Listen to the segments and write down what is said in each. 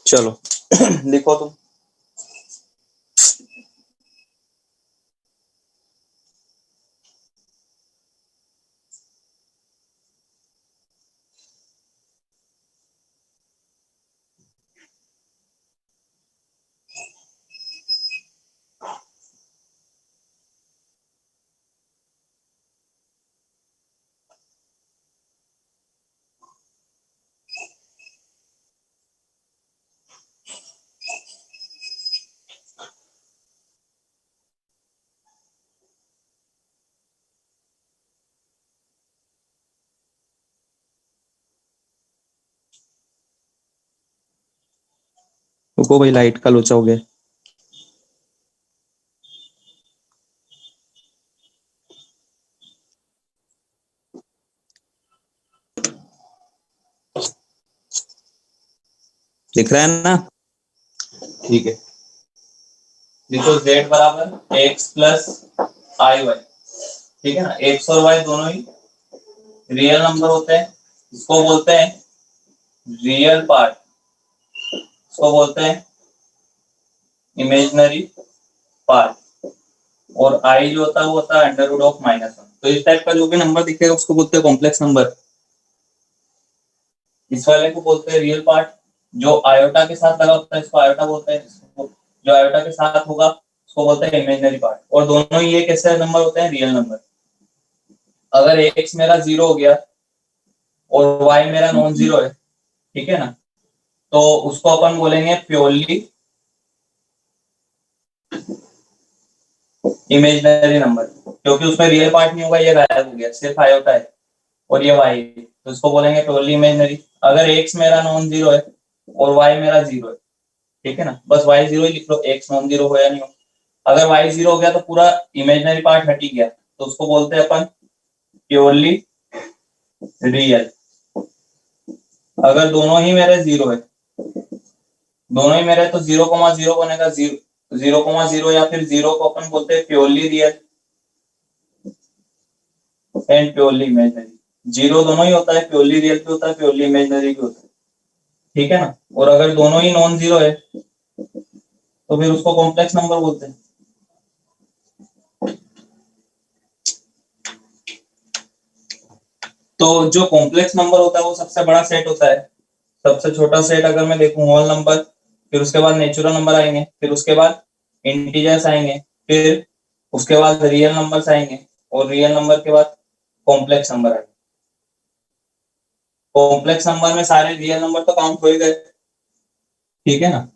चलो लिखो तुम। रुको भाई, लाइट का लोचा हो गया। दिख रहा है ना? ठीक है, देखो z बराबर x प्लस आई वाई। ठीक है ना, x और y दोनों ही रियल नंबर होते हैं, इसको बोलते हैं रियल पार्ट, इसको बोलते हैं इमेजिनरी पार्ट। और i जो होता है वो होता है अंडर रूट ऑफ -1। तो इस टाइप का जो भी नंबर दिखेगा उसको बोलते हैं कॉम्प्लेक्स नंबर। इस वाले को बोलते हैं रियल पार्ट। जो आयोटा के साथ लगा होता है इसको आयोटा बोलते हैं, जो आयोटा के साथ होगा उसको बोलते हैं इमेजिनरी पार्ट। और दोनों ही ये कैसे नंबर होते हैं? Real number. अगर x मेरा 0 हो गया और y मेरा नॉन जीरो है, ठीक है ना, तो उसको अपन बोलेंगे प्योरली इमेजिनरी नंबर, क्योंकि उसमें रियल पार्ट नहीं होगा, ये गायब हो गया, सिर्फ आयोटा है और ये y, तो इसको बोलेंगे प्योरली इमेजिनरी। अगर x मेरा नॉन जीरो है और y मेरा 0 है, ठीक है ना, बस y 0 ही लिख लो, x नॉन जीरो हो या नहीं हो। अगर y 0 हो गया तो पूरा इमेजिनरी पार्ट हट ही गया, तो उसको बोलते हैं अपन प्योरली रियल। अगर दोनों ही मेरे 0 है, दोनों ही मेरे, तो 0,0 बनेगा, 0,0 या फिर 0 को अपन बोलते हैं purely real and purely imaginary. 0 दोनों ही होता है, प्योरली रियल भी होता है, प्योरली इमेजिनरी भी होता है, ठीक है ना। और अगर दोनों ही नॉन जीरो है तो फिर उसको कॉम्प्लेक्स नंबर बोलते हैं। तो जो कॉम्प्लेक्स नंबर होता है वो सबसे बड़ा सेट होता है। सबसे छोटा सेट अगर मैं देखूं होल नंबर, फिर उसके बाद नेचुरल नंबर आएंगे, फिर उसके बाद इंटीजर्स आएंगे, फिर उसके बाद रियल नंबर्स आएंगे, और रियल नंबर के बाद कॉम्प्लेक्स नंबर आएंगे। कॉम्प्लेक्स नंबर में सारे रियल नंबर तो काउंट हो ही गए, ठीक है ना।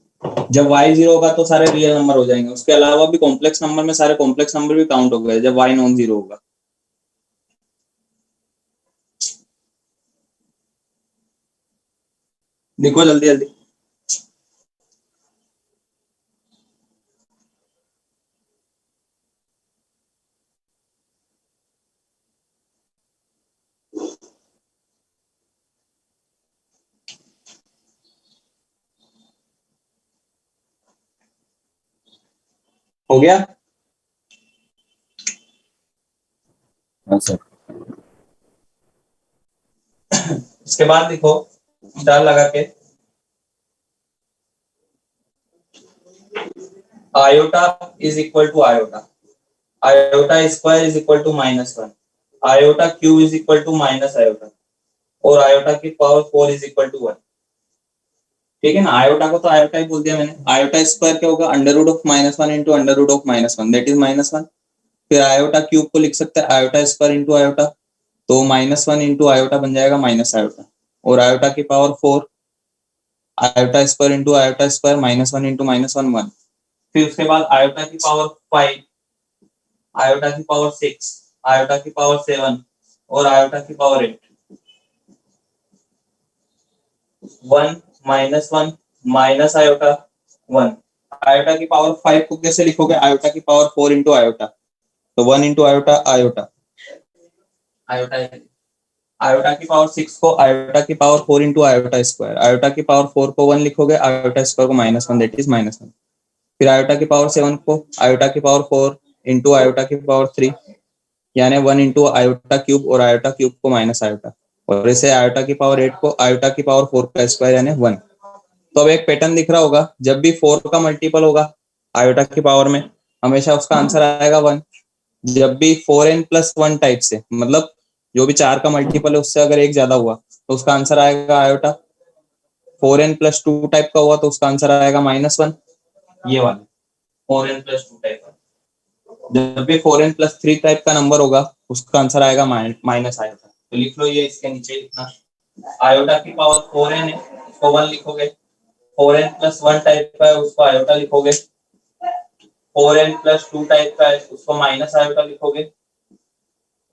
जब y 0 होगा तो सारे रियल नंबर हो जाएंगे, उसके अलावा भी कॉम्प्लेक्स नंबर में सारे कॉम्प्लेक्स नंबर भी काउंट हो गए जब y नॉन जीरो होगा। देखो जल्दी जल्दी। हो गया? हाँ सर। इसके बाद देखो स्टार लगा के, iota is equal to iota, iota square is equal to -1, iota cube is equal to minus iota, और आयोटा की पावर 4 इज इक्वल टू 1। ठीक है ना, आयोटा को तो आयोटा ही बोल दिया मैंने। आयोटा स्क्वायर क्या होगा? Under root of -1 into under root of -1, that is -1। फिर आयोटा क्यूब को लिख सकते हैं आयोटा स्क्वायर इंटू आयोटा, तो -1 इंटू आयोटा बन जाएगा माइनस आयोटा, और आयोटा की power 4, iota square into iota square, -1 into -1 1। फिर उसके बाद आयोटा की पावर 5, आयोटा की पावर 6, आयोटा की पावर 7, और आयोटा की पावर 8। 1 -1 minus iota 1। आयोटा की पावर 5 को कैसे लिखोगे? आयोटा की पावर 4 इंटू आयोटा, तो 1 into iota iota, iota. Iota की पावर 6 को आयोटा की power 4 into iota square, iota की पावर 4 को 1 लिखोगे, आयोटा स्क्वायर को -1, दैट इज -1। फिर आयोटा की पावर 7 को आयोटा की पावर 4 इंटू आयोटा की पावर 3, यानी 1 इंटू आयोटा क्यूब, और आयोटा क्यूब को माइनस आयोटा, और इसे आयोटा की पावर 8 को आयोटा की पावर 4 का स्क्वायर यानी 1। तो अब एक पैटर्न दिख रहा होगा, जब भी 4 का मल्टीपल होगा आयोटा की पावर में, हमेशा उसका आंसर आएगा 1। जब भी 4n+1 टाइप से, मतलब जो भी 4 का मल्टीपल है उससे अगर एक ज्यादा हुआ तो उसका आंसर आएगा आयोटा। 4n+2 टाइप का हुआ तो उसका आंसर आएगा -1। ये वाला 4n+2 टाइप का। जब भी 4n+3 टाइप का नंबर होगा उसका आंसर आएगा माइनस आयोटा। तो लिख लो, ये इसके नीचे लिखना, आयोटा की पावर 4n है, उसको 1 लिखोगे। 4n+1 टाइप का है उसको आयोटा लिखोगे। 4n+2 टाइप का है उसको माइनस आयोटा लिखोगे।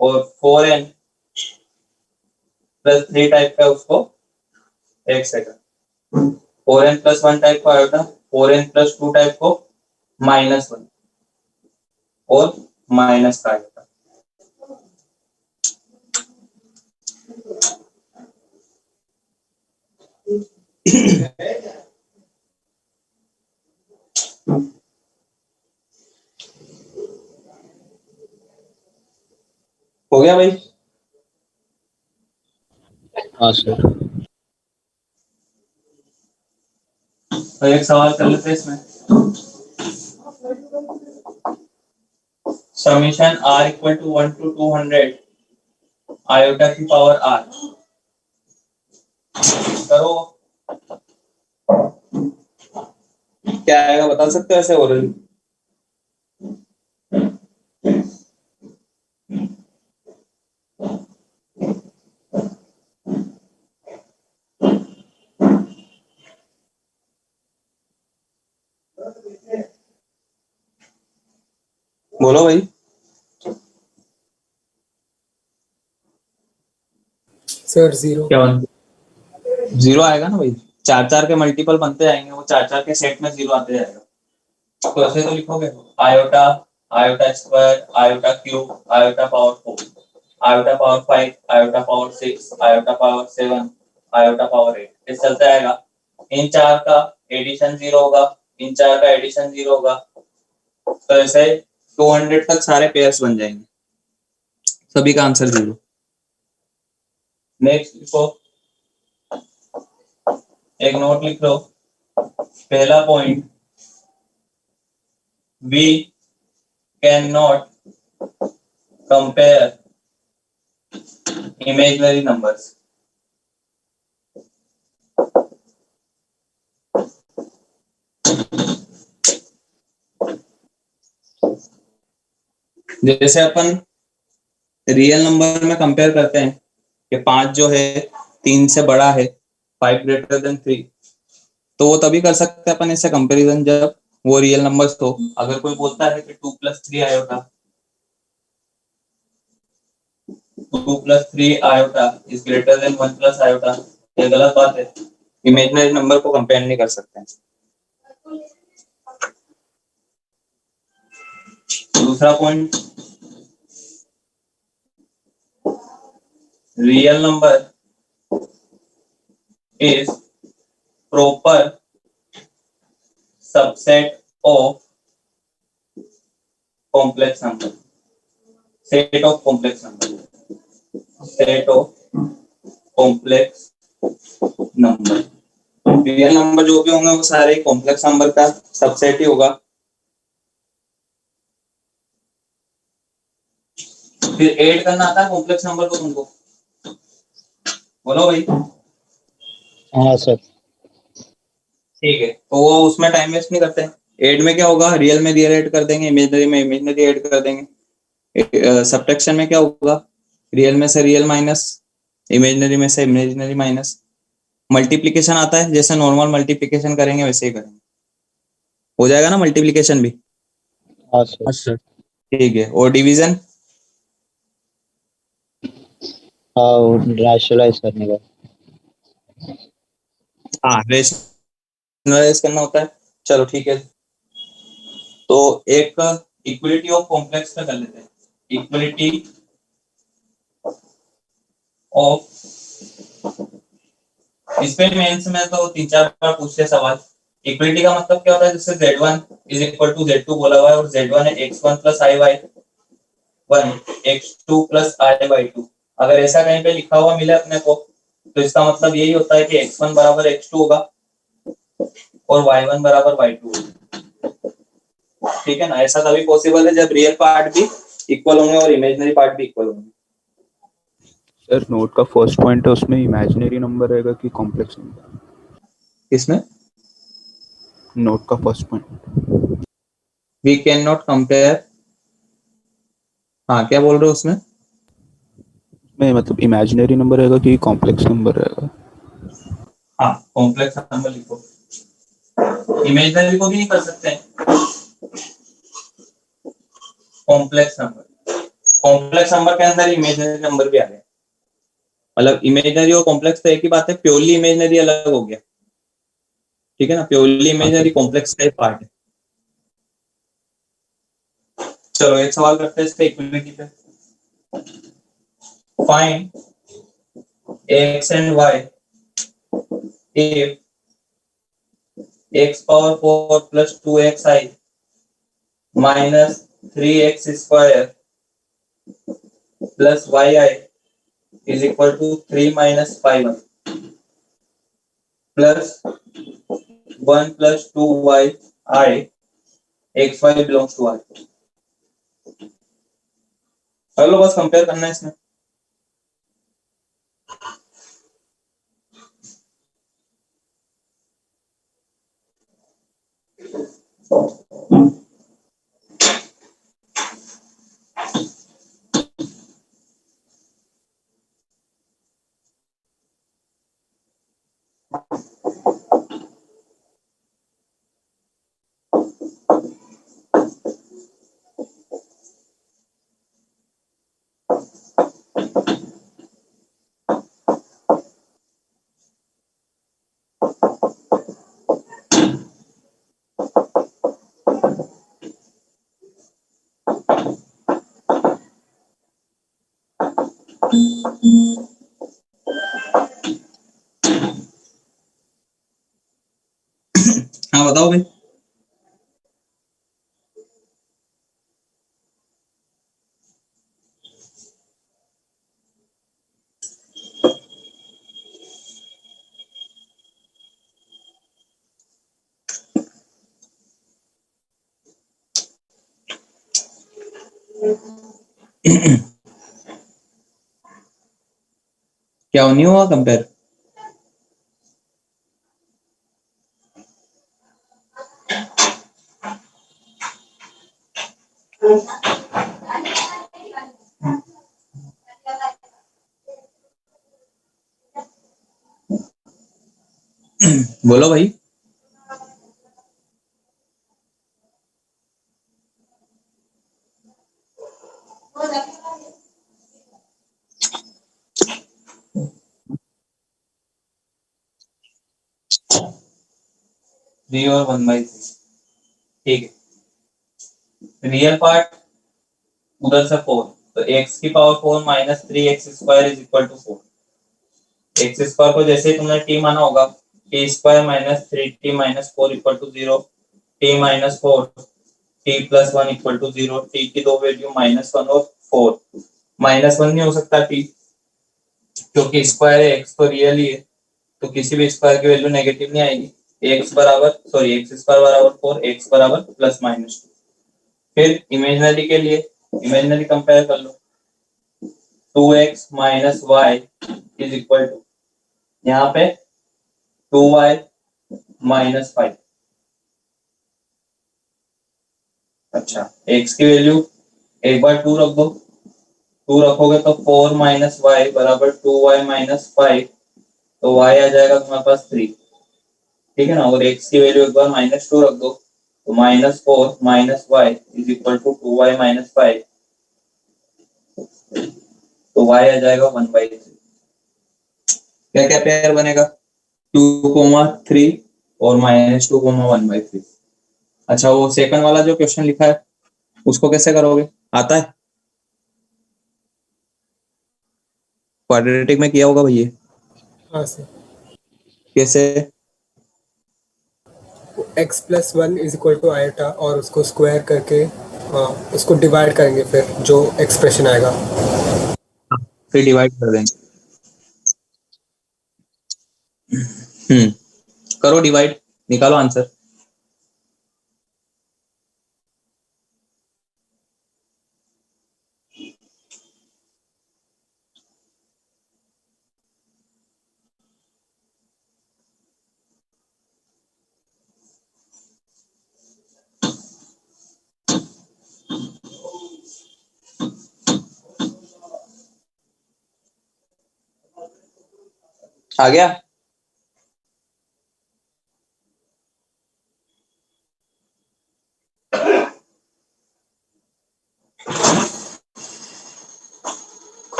और 4n+3 टाइप का है उसको, एक सेकंड, 4n+1 टाइप का आयोटा, 4n+2 टाइप को -1 और माइनस का आयोटा। हो गया भाई? हाँ सर। तो एक सवाल कर लेते हैं इसमें, summation r equal to 1 to 200 iota की पावर r करो, क्या आएगा बता सकते हो ऐसे ओरली? बोलो भाई। सर 0। क्या बन, 0 आएगा ना भाई, 4 के मल्टीपल बनते जाएंगे, वो 4 के सेट में 0 आते जाएगा। तो ऐसे तो लिखोगे, iota, iota square, iota cube, iota power 4, iota power 5, iota power 6, iota power 7, iota power 8, ये चलता आएगा। इन 4 का एडिशन 0 होगा, इन 4 का एडिशन 0 होगा, तो ऐसे 200 तक सारे पेयर्स बन जाएंगे, सभी का आंसर 0। नेक्स्ट लिखो, एक नोट लिख लो, पहला point, we cannot compare imaginary numbers। जैसे अपन रियल नंबर में कंपेयर करते हैं कि 5 जो है 3 से बड़ा है, 5 ग्रेटर देन 3, तो वो तभी कर सकते हैं अपन ऐसे कंपैरिजन जब वो रियल नंबर्स हो। अगर कोई बोलता है कि 2+3 iota, 2+3 iota is greater than 1 iota, ये गलत बात है, इमेजिनरी नंबर को कंपेयर नहीं कर सकते हैं। दूसरा point, real number is proper subset of complex number, set of complex number, set of complex number। Real number जो भी होंगे वो सारे कॉम्प्लेक्स नंबर का सबसेट ही होगा। फिर ऐड करना आता है कॉम्प्लेक्स नंबर को तुमको? बोलो भाई। हाँ सर। ठीक है, तो वो उसमें टाइम वेस्ट नहीं करते। ऐड में क्या होगा, रियल में रियल ऐड कर देंगे, इमेजिनरी में इमेजिनरी ऐड कर देंगे। सब्ट्रैक्शन में क्या होगा, रियल में से रियल माइनस, इमेजिनरी में से इमेजिनरी माइनस। मल्टीप्लिकेशन आता है, जैसे नॉर्मल मल्टीप्लिकेशन करेंगे वैसे ही करेंगे, हो जाएगा ना मल्टीप्लिकेशन भी? हाँ सर। अच्छा। ठीक है, और डिवीजन? हाँ, रैशनलाइज करने का। हाँ, रेशनलाइज करना होता है। चलो ठीक है, तो एक इक्वलिटी ऑफ कॉम्प्लेक्स का कर लेते हैं, इक्वलिटी ऑफ, इस पे मेंस में तो 3-4 बार पूछते सवाल। इक्वलिटी का मतलब क्या होता है, जैसे z1 is equal to z2 बोला हुआ है और z1 है x1 plus i/1 x2 plus i/2। अगर ऐसा कहीं पे लिखा हुआ मिले अपने को तो इसका मतलब यही होता है कि x1 बराबर x2 होगा और y1 बराबर y2। ठीक है ना, ऐसा तभी पॉसिबल है जब रियल पार्ट भी इक्वल होंगे और इमेजिनरी पार्ट भी इक्वल होंगे। सर नोट का फर्स्ट पॉइंट है, उसमें इमेजिनरी नंबर रहेगा कि कॉम्प्लेक्स नंबर? किसमें? नोट का first point. We can not compare. हाँ, क्या बोल रहे हो उसमें? में मतलब इमेजिनरी नंबर रहेगा कि कॉम्प्लेक्स नंबर रहेगा? हाँ, कॉम्प्लेक्स नंबर लिखो, इमेजिनरी को भी नहीं कर सकते हैं। कॉम्प्लेक्स नंबर के अंदर इमेजिनरी नंबर भी आ गया। मतलब इमेजिनरी और कॉम्प्लेक्स तो एक ही बात है, प्योरली इमेजिनरी अलग हो गया। ठीक है ना, प्योरली इमेजिनरी कॉम्प्लेक्स का एक पार्ट है। चलो एक सवाल करते हैं इसके इक्वलिटी पे। Find x and y if x power 4 plus 2xi minus 3x square plus yi is equal to 3 minus 5 plus 1 plus 2y I xy belongs to I। अगला बस कंपेयर करना है इसमें। हाँ बताओ भाई। क्या नहीं हुआ कंपेयर? बोलो भाई। थ्री और 1/3। ठीक है, रियल पार्ट उधर से 4, तो x की power 4 minus 3x square is equal to 4। X square को जैसे ही तुमने t माना होगा, t square minus 3t minus 4 equal to 0, t minus 4 t plus 1 equal to 0, t की दो वैल्यू -1 और 4। -1 नहीं हो सकता t, क्योंकि स्क्वायर है, x तो रियल ही है, तो किसी भी स्क्वायर की वैल्यू नेगेटिव नहीं आएगी। x स्क्वायर बराबर 4, x बराबर +-2। फिर इमेजिनरी के लिए इमेजिनरी कंपेयर कर लो, 2x minus y is equal to, यहाँ पे 2y माइनस 5। अच्छा, x की वैल्यू एक बार 2 रख दो, 2 रखोगे तो 4 माइनस वाई बराबर 2y माइनस 5, तो y आ जाएगा तुम्हारे पास 3। ठीक है ना, और x की वैल्यू एक बार -2 रख दो, तो -4 minus y is equal to 2y minus 5, तो y आ जाएगा 1/3। क्या क्या पेयर बनेगा? 2,3 और -2, 1/3। अच्छा, वो सेकंड वाला जो क्वेश्चन लिखा है उसको कैसे करोगे, आता है? क्वाड्रेटिक में किया होगा भैया। हाँ सर, कैसे? x plus 1 is equal to iota और उसको स्क्वायर करके उसको डिवाइड करेंगे, फिर जो एक्सप्रेशन आएगा। फिर डिवाइड कर देंगे। करो डिवाइड, निकालो आंसर। आ गया?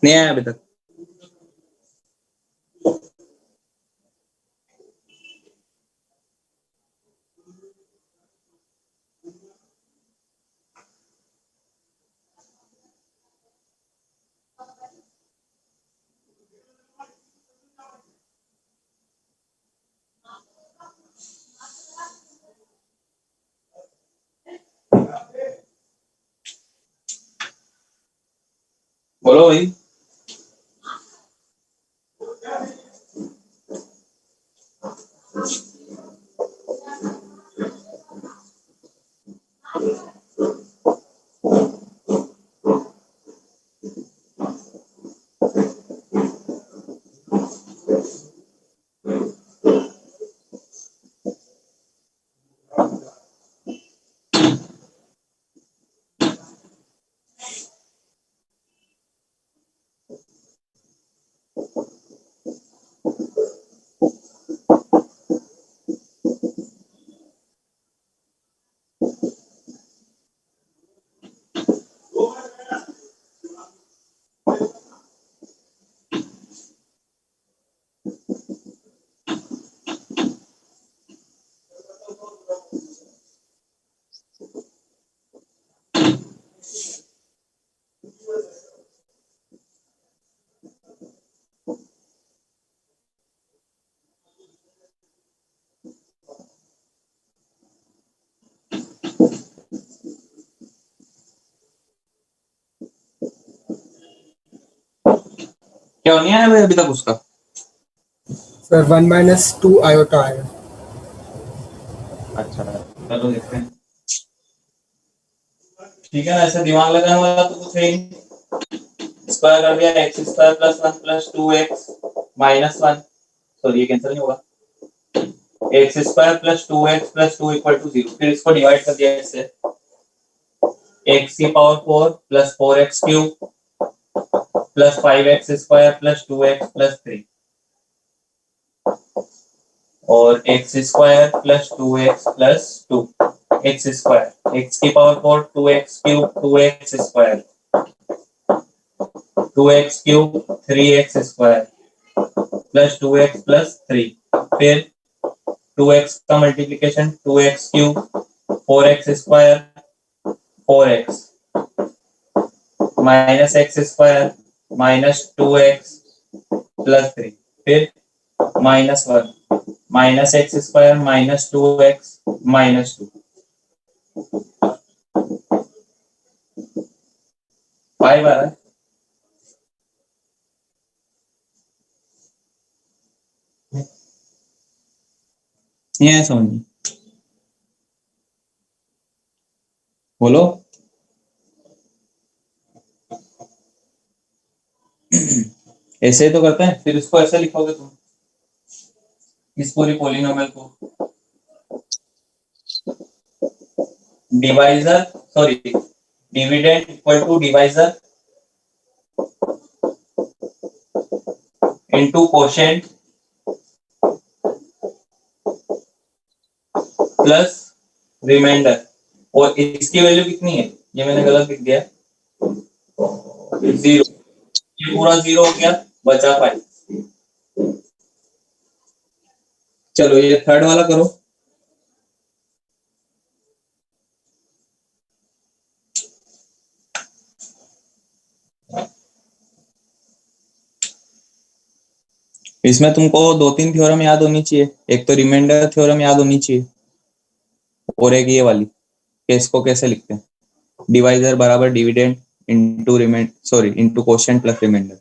नहीं आया अभी तक? बोलो भाई। क्या नहीं आया भाई अभी तक उसका? सर 1 - 2 आयोटा आएगा। अच्छा चलो देखते हैं। ठीक है ना, ऐसे दिमाग लगाने वाला तो कुछ है ही नहीं। स्क्वायर कर दिया x square plus 1 plus 2x minus 1, sorry ये कैंसिल नहीं होगा। X square plus 2x plus 2 equal to 0। फिर इसको डिवाइड कर दिया इससे, एक्स की power 4 plus 4x cube plus 5x square plus 2x plus 3 और x square plus 2x plus 2 x square, x की power 4 2x cube 2x square 2x cube 3x square plus 2x plus 3, फिर 2x का multiplication 2x cube 4x square 4x minus x square minus 2x plus 3, फिर minus 1 minus x square minus 2x minus 2 5 आ रहा है। नहीं है समझ में? बोलो। ऐसे ही तो करते हैं, फिर इसको ऐसे लिखोगे तुम, इस पूरी पॉलिनोमियल को divisor sorry dividend equal to divisor into quotient plus remainder. और इसकी वैल्यू कितनी है, ये मैंने गलत लिख दिया, 0। ये पूरा 0 हो गया, बचा 5। चलो ये थर्ड वाला करो। इसमें तुमको 2-3 थ्योरम याद होनी चाहिए। एक तो रिमाइंडर थ्योरम याद होनी चाहिए और एक ये वाली कि इसको कैसे लिखते हैं, डिवाइजर बराबर dividend into into quotient plus remainder.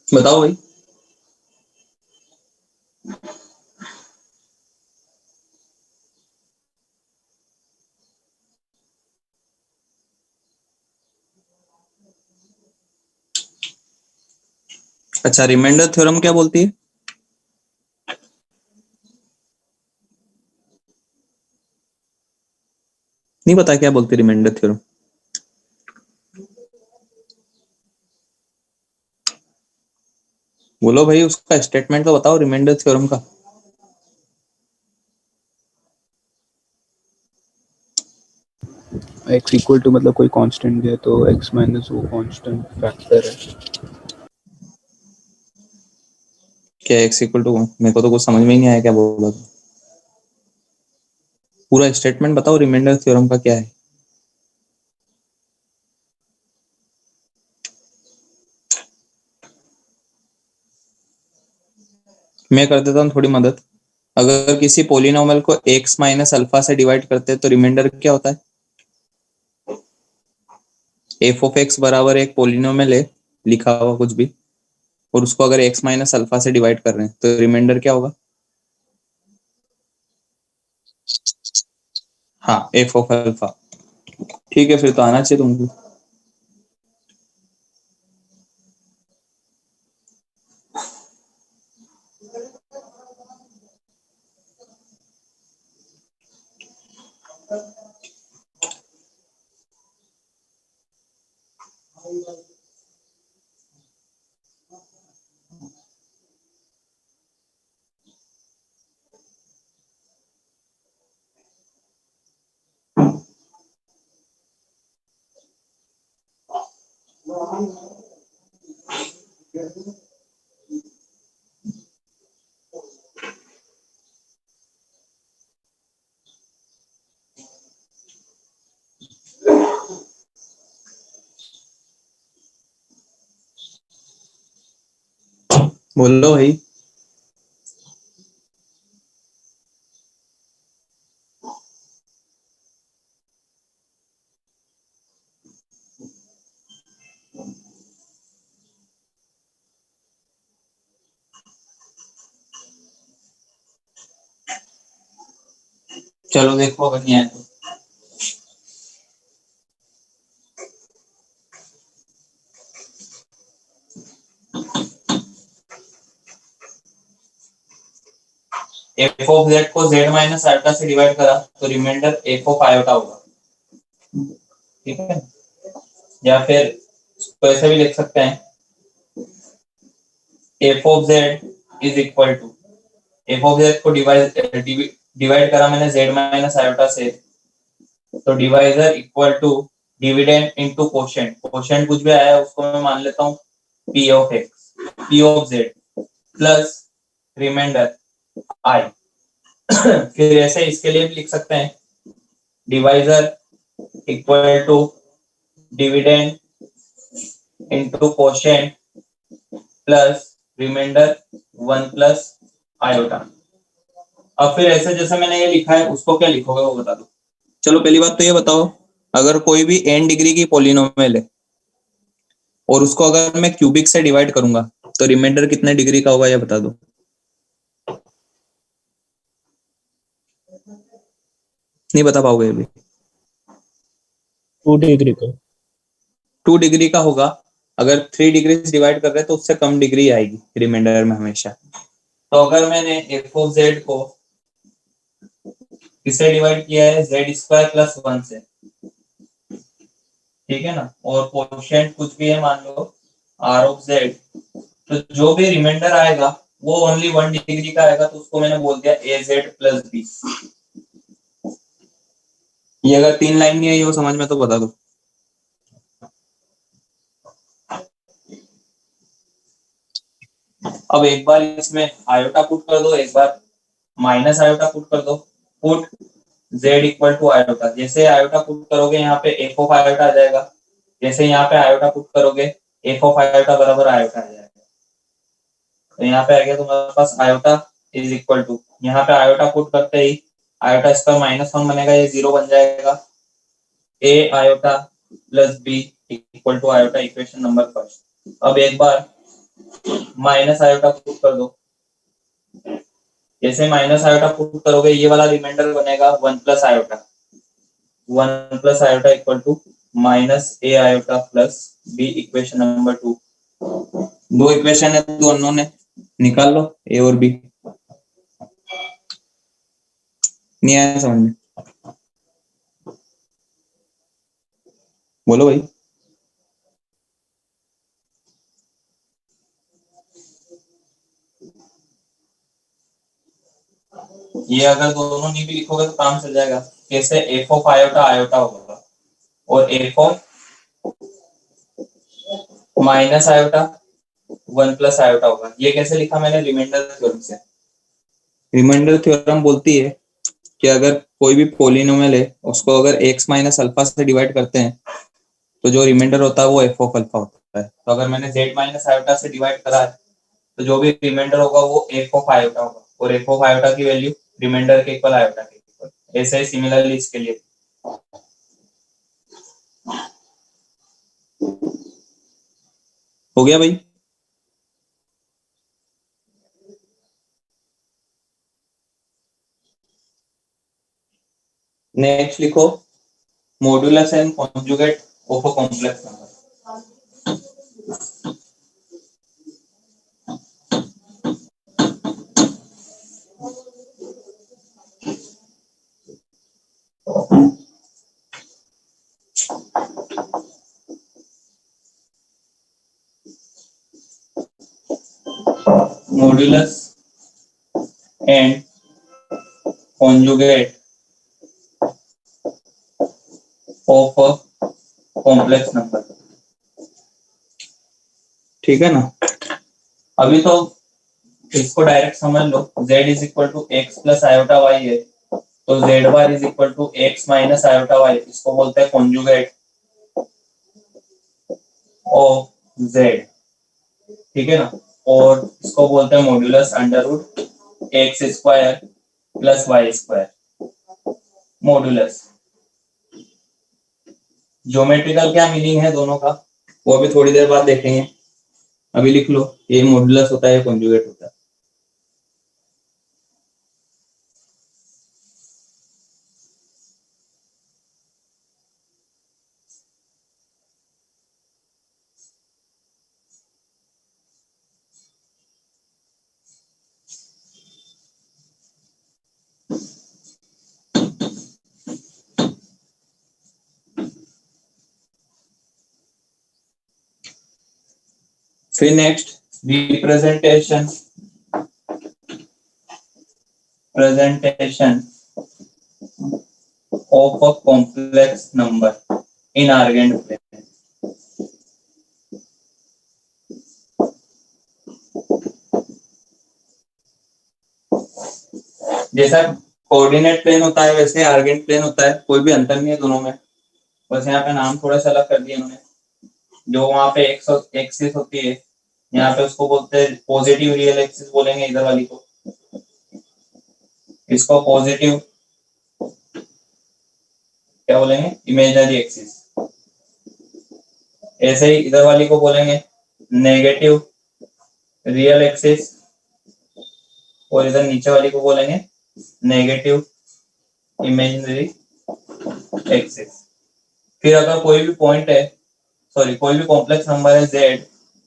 बताओ भाई। अच्छा, रिमाइंडर थ्योरम क्या बोलती है? नहीं पता क्या बोलती है रिमाइंडर थ्योरम? बोलो भाई, उसका स्टेटमेंट तो बताओ रिमाइंडर थ्योरम का। x इक्वल टू मतलब कोई कांस्टेंट है तो x माइनस वो कांस्टेंट फैक्टर है। क्या x इक्वल टू? मेरे को तो कुछ समझ में ही नहीं आया क्या बोला था। पूरा स्टेटमेंट बताओ रिमाइंडर थ्योरम का क्या है। मैं कर देता हूँ थोड़ी मदद। अगर किसी पोलिनोमियल को x माइनस अल्फा से डिवाइड करते हैं तो रिमाइंडर क्या होता है? एफ ऑफ एक्स बराबर एक पोलिनोमियल है, लिखा हुआ कुछ भी, और उसको अगर x माइनस अल्फा से डिवाइड कर रहे हैं तो रिमाइंडर क्या होगा? हाँ, एफ ऑफ अल्फा। ठीक है, फिर तो आना चाहिए तुमको। बोलो भाई। चलो देखो अगर नहीं आया तो। एफ ऑफ जेड को जेड माइनस आयोटा से डिवाइड करा तो रिमाइंडर एफ ऑफ आयोटा होगा। ठीक है, या फिर इसको ऐसे भी लिख सकते हैं, f of z is equal to, f of z को डिवाइड करा मैंने जेड माइनस आयोटा से, तो divisor equal to dividend into quotient. Quotient कुछ भी आया है उसको मैं मान लेता हूँ p of x, p of z plus reminder i. फिर ऐसे इसके लिए भी लिख सकते हैं, divisor equal to dividend into quotient plus reminder 1 plus iota. अब फिर ऐसे जैसे मैंने ये लिखा है उसको क्या लिखोगे वो बता दो। चलो पहली बात तो ये बताओ, अगर कोई भी n डिग्री की पोलिनोमियल है और उसको अगर मैं क्यूबिक से डिवाइड करूंगा तो रिमाइंडर कितने डिग्री का होगा ये बता दो। नहीं बता पाओगे अभी? 2 डिग्री का। 2 डिग्री का होगा। अगर 3 डिग्री डिवाइड कर रहे हैं तो उससे कम डिग्री आएगी रिमाइंडर में हमेशा। तो अगर मैंने एफ ऑफ जेड को किससे डिवाइड किया है, जेड स्क्वायर प्लस 1 से, ठीक है ना, और कोशेंट कुछ भी है मान लो आर ऑफ जेड, तो जो भी रिमाइंडर आएगा वो ओनली 1 डिग्री का आएगा, तो उसको मैंने बोल दिया ए जेड प्लस बी। ये अगर 3 लाइन नहीं आई हो समझ में तो बता दो। अब एक बार इसमें आयोटा पुट कर दो, एक बार माइनस आयोटा पुट कर दो। Put z equal to iota, जैसे आयोटा पुट करोगे यहाँ पे एफ ऑफ आयोटा आ जाएगा, जैसे यहाँ पे आयोटा पुट करोगे एफ ऑफ आयोटा बराबर आयोटा आ जाएगा। तो यहाँ पे आ गया तुम्हारे पास आयोटा इज इक्वल टू, यहाँ पे आयोटा पुट करते ही आयोटा इसका -1 बनेगा, ये 0 बन जाएगा। A iota plus b equal to iota, equation number first. अब एक बार माइनस आयोटा पुट कर दो, जैसे माइनस आयोटा पुट करोगे ये वाला रिमाइंडर बनेगा 1 plus iota, 1 plus iota equal to minus a iota plus b, equation number 2। दो इक्वेशन है दोनों ने, निकाल लो ए और बी। नहीं आया समझ में? बोलो भाई। ये अगर दोनों नहीं भी लिखोगे तो काम चल जाएगा। कैसे, एफ ऑफ आयोटा आयोटा होगा और F of minus iota 1 plus iota होगा। ये कैसे लिखा मैंने, रिमाइंडर थ्योरम से। रिमाइंडर थ्योरम बोलती है कि अगर कोई भी पोलिनोमियल है उसको अगर x माइनस अल्फा से डिवाइड करते हैं तो जो रिमाइंडर होता है वो एफ ऑफ अल्फा होता है। तो अगर मैंने z माइनस आयोटा से डिवाइड करा है तो जो भी रिमाइंडर होगा वो एफ ऑफ आयोटा होगा, और एफ ऑफ आयोटा की वैल्यू रिमाइंडर के इक्वल आयोटा के इक्वल। ऐसे ही सिमिलरली इसके लिए हो गया भाई। नेक्स्ट लिखो modulus and conjugate of a complex number. Modulus and conjugate of a complex number, ठीक है ना। अभी तो इसको डायरेक्ट समझ लो, z is equal to x plus iota y है, तो z bar is equal to x minus iota y, इसको बोलते हैं कॉन्जुगेट ऑफ z, ठीक है ना। और इसको बोलते हैं modulus under root x square plus y square. Modulus geometrical क्या मीनिंग है दोनों का वो अभी थोड़ी देर बाद देखेंगे। अभी लिख लो ये मॉड्यूलस होता है, कॉन्जुगेट होता है। फिर next representation of a complex number in Argand plane. जैसा कोऑर्डिनेट प्लेन होता है वैसे आर्गेंट प्लेन होता है, कोई भी अंतर नहीं है दोनों में, बस यहाँ पे नाम थोड़ा सा अलग कर दिया इन्होंने। जो वहां पे एक्सिस होती है यहाँ पे उसको बोलते हैं पॉजिटिव रियल एक्सिस बोलेंगे इधर वाली को, इसको पॉजिटिव क्या बोलेंगे, इमेजिनरी एक्सिस। ऐसे ही इधर वाली को बोलेंगे नेगेटिव रियल एक्सिस, और इधर नीचे वाली को बोलेंगे नेगेटिव इमेजिनरी एक्सिस। फिर अगर कोई भी पॉइंट है, सॉरी कोई भी कॉम्प्लेक्स नंबर है z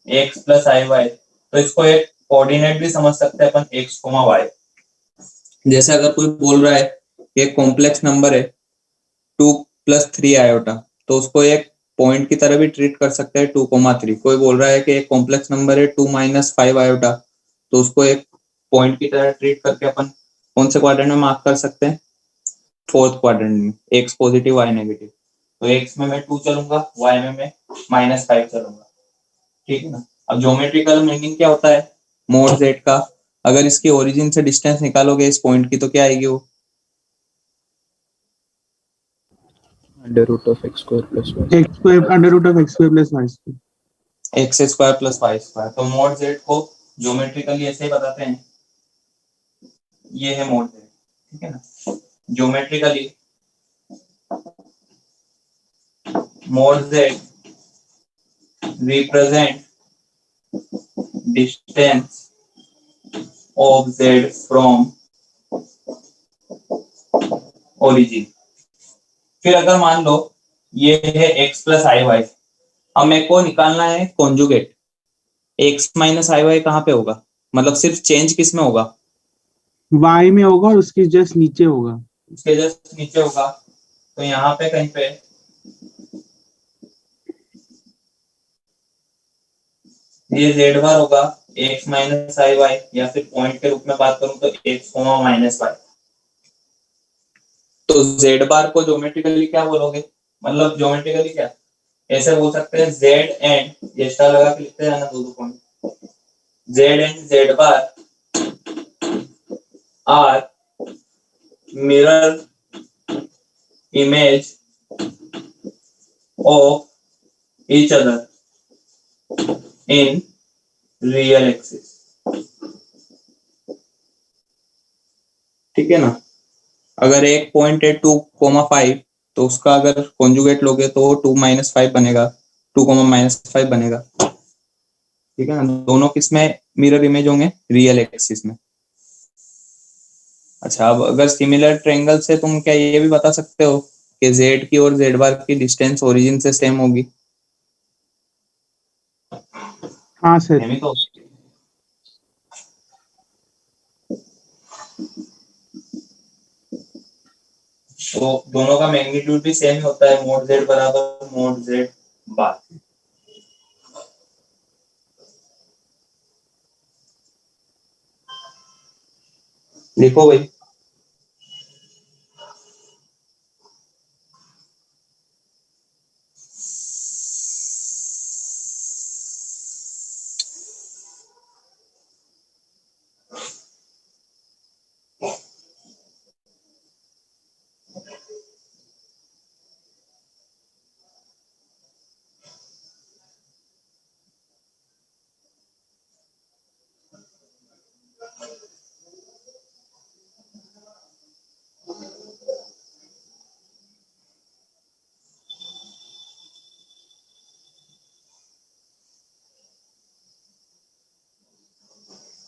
x plus i y, तो इसको एक कोऑर्डिनेट भी समझ सकते हैं अपन x, y। जैसे अगर कोई बोल रहा है कि एक कॉम्प्लेक्स नंबर है 2 + 3 आयोटा, तो उसको एक पॉइंट की तरह भी ट्रीट कर सकते हैं 2, 3। कोई बोल रहा है कि एक कॉम्प्लेक्स नंबर है 2 - 5 आयोटा, तो उसको एक पॉइंट की तरह ट्रीट करके अपन कौन से क्वाड्रेंट में मार्क कर सकते हैं? 4th क्वाड्रेंट में, x पॉजिटिव y नेगेटिव। तो x में मैं 2 चलूंगा, y में मैं -5 चलूंगा, ठीक है ना। अब ज्योमेट्रिकल मीनिंग क्या होता है मोड z का? अगर इसकी ओरिजिन से डिस्टेंस निकालोगे इस पॉइंट की, तो क्या आएगी वो? √(x² + y). x² √(x²+y²). x² + y²। तो मोड z को ज्योमेट्रिकली ऐसे ही बताते हैं, ये है मोड z, ठीक है ना। Geometrically mode z represent distance of z from origin. फिर अगर मान लो ये है x + iy, अब मेरे को निकालना है कॉन्जुगेट। x - iy कहाँ पे होगा? मतलब सिर्फ चेंज किस में होगा? y में होगा और उसके जस्ट नीचे होगा। उसके जस्ट नीचे होगा, तो यहाँ पे कहीं पे ये z बार होगा x - iy, या फिर पॉइंट के रूप में बात करूं तो x, -y। तो z बार को ज्योमेट्रिकली क्या बोलोगे? मतलब ज्योमेट्रिकली क्या ऐसे बोल सकते हैं, z एंड, ये स्टार लगा के लिखते हैं ना दो point, z and z bar are mirror image of each other in real axis, ठीक है ना। अगर एक पॉइंट है 2, 5, तो उसका अगर कॉन्जुगेट लोगे तो 2 - 5 बनेगा, 2, -5 बनेगा, ठीक है ना। दोनों किस में मिरर इमेज होंगे? रियल एक्सिस में। अच्छा, अब अगर सिमिलर ट्रायंगल से तुम क्या ये भी बता सकते हो कि z की और z बार की डिस्टेंस ओरिजिन से सेम होगी? हाँ सर। सेम ही तो। तो दोनों का मैग्नीट्यूड भी सेम ही होता है, मोड z बराबर मोड z बार। लिखो भाई।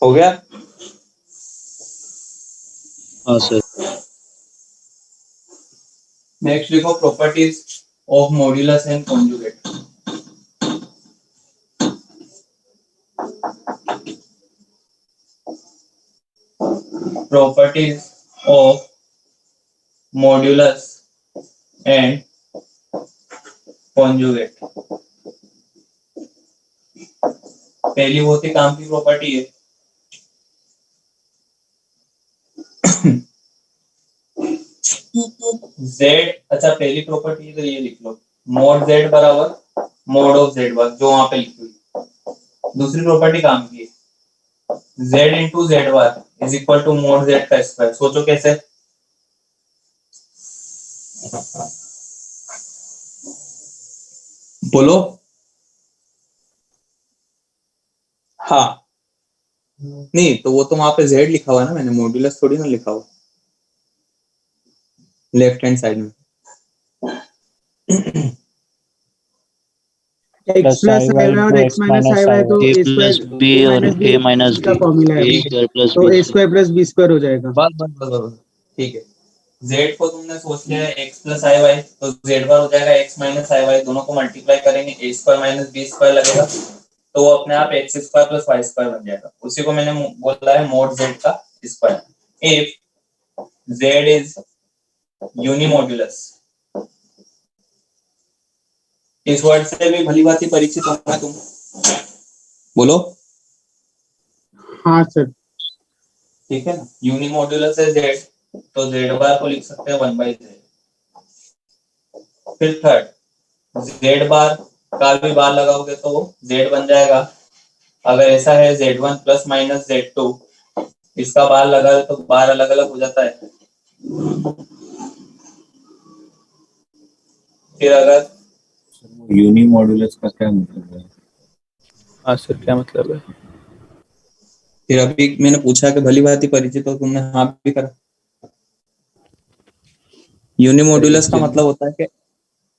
हो गया? हाँ सर। नेक्स्ट लिखो properties of modulus and conjugate. Properties of modulus and conjugate. पहली बहुत ही काम की प्रॉपर्टी है, z। अच्छा, पहली प्रॉपर्टी तो ये लिख लो, मोड z बराबर मोड ऑफ z बार, जो वहां पे लिखी हुई। दूसरी प्रॉपर्टी काम की है, z into z bar is equal to mod z का स्क्वायर। सोचो कैसे? बोलो। हाँ, नहीं तो वो तो वहां पे z लिखा हुआ है ना, मैंने मॉड्यूलस थोड़ी ना लिखा हुआ लेफ्ट हैंड साइड में। x प्लस आई वाई और x माइनस आई वाई तो a a plus square b a और माइनस a b माइनस का b फॉर्मूला है a वो। स्क्वायर प्लस तो b a square plus b square हो जाएगा। बस ठीक है। जेड को तुमने सोच लिया एक्स प्लस आई वाई, तो जेड बार हो जाएगा एक्स माइनस आई वाई, दोनों को मल्टीप्लाई करेंगे a square minus b square लगेगा, तो वो अपने आप x square plus y square बन जाएगा। उसी को मैंने बोला है मोड जेड का square. If z is unimodulus, इस वर्ड से भी भली भांति परिचित होगा तुम, बोलो। हाँ सर। ठीक है ना, यूनिमोडुलस है जेड, तो जेड बार को लिख सकते हैं 1/z। फिर थर्ड, जेड बार का भी बार लगाओगे तो जेड बन जाएगा। अगर ऐसा है z1 प्लस माइनस z2, इसका बार लगा तो बार अलग अलग हो जाता है। फिर अगर यूनिमॉड्यूलस का क्या मतलब है? हाँ सर, क्या मतलब है? फिर अभी मैंने पूछा कि भली भांति परिचित हो, तुमने हाँ भी करा। यूनिमोडुलस का मतलब होता है कि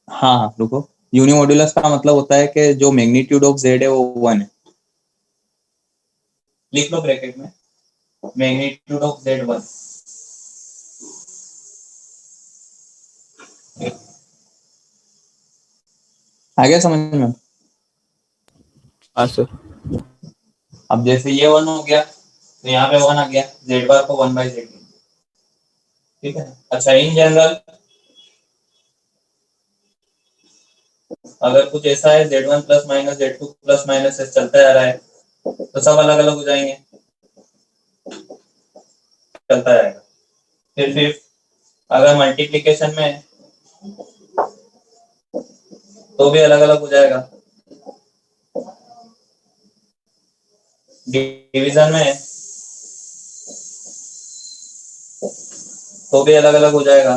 हाँ हाँ रुको, यूनिमोडुलस का मतलब होता है कि जो मैग्नीट्यूड ऑफ जेड है वो 1 है। लिख लो ब्रैकेट में, मैग्नीट्यूड ऑफ जेड 1। आ गया समझ में? हाँ सर। अब जैसे ये 1 हो गया तो यहाँ पे 1 आ गया, जेड बार को 1/z। ठीक है। अच्छा, इन जनरल अगर कुछ ऐसा है z1 plus minus z2 plus minus से चलता जा रहा है, तो सब अलग अलग हो जाएंगे, चलता जाएगा। फिर अगर मल्टीप्लिकेशन में है तो भी अलग अलग हो जाएगा, डिवीजन में है तो भी अलग अलग हो जाएगा।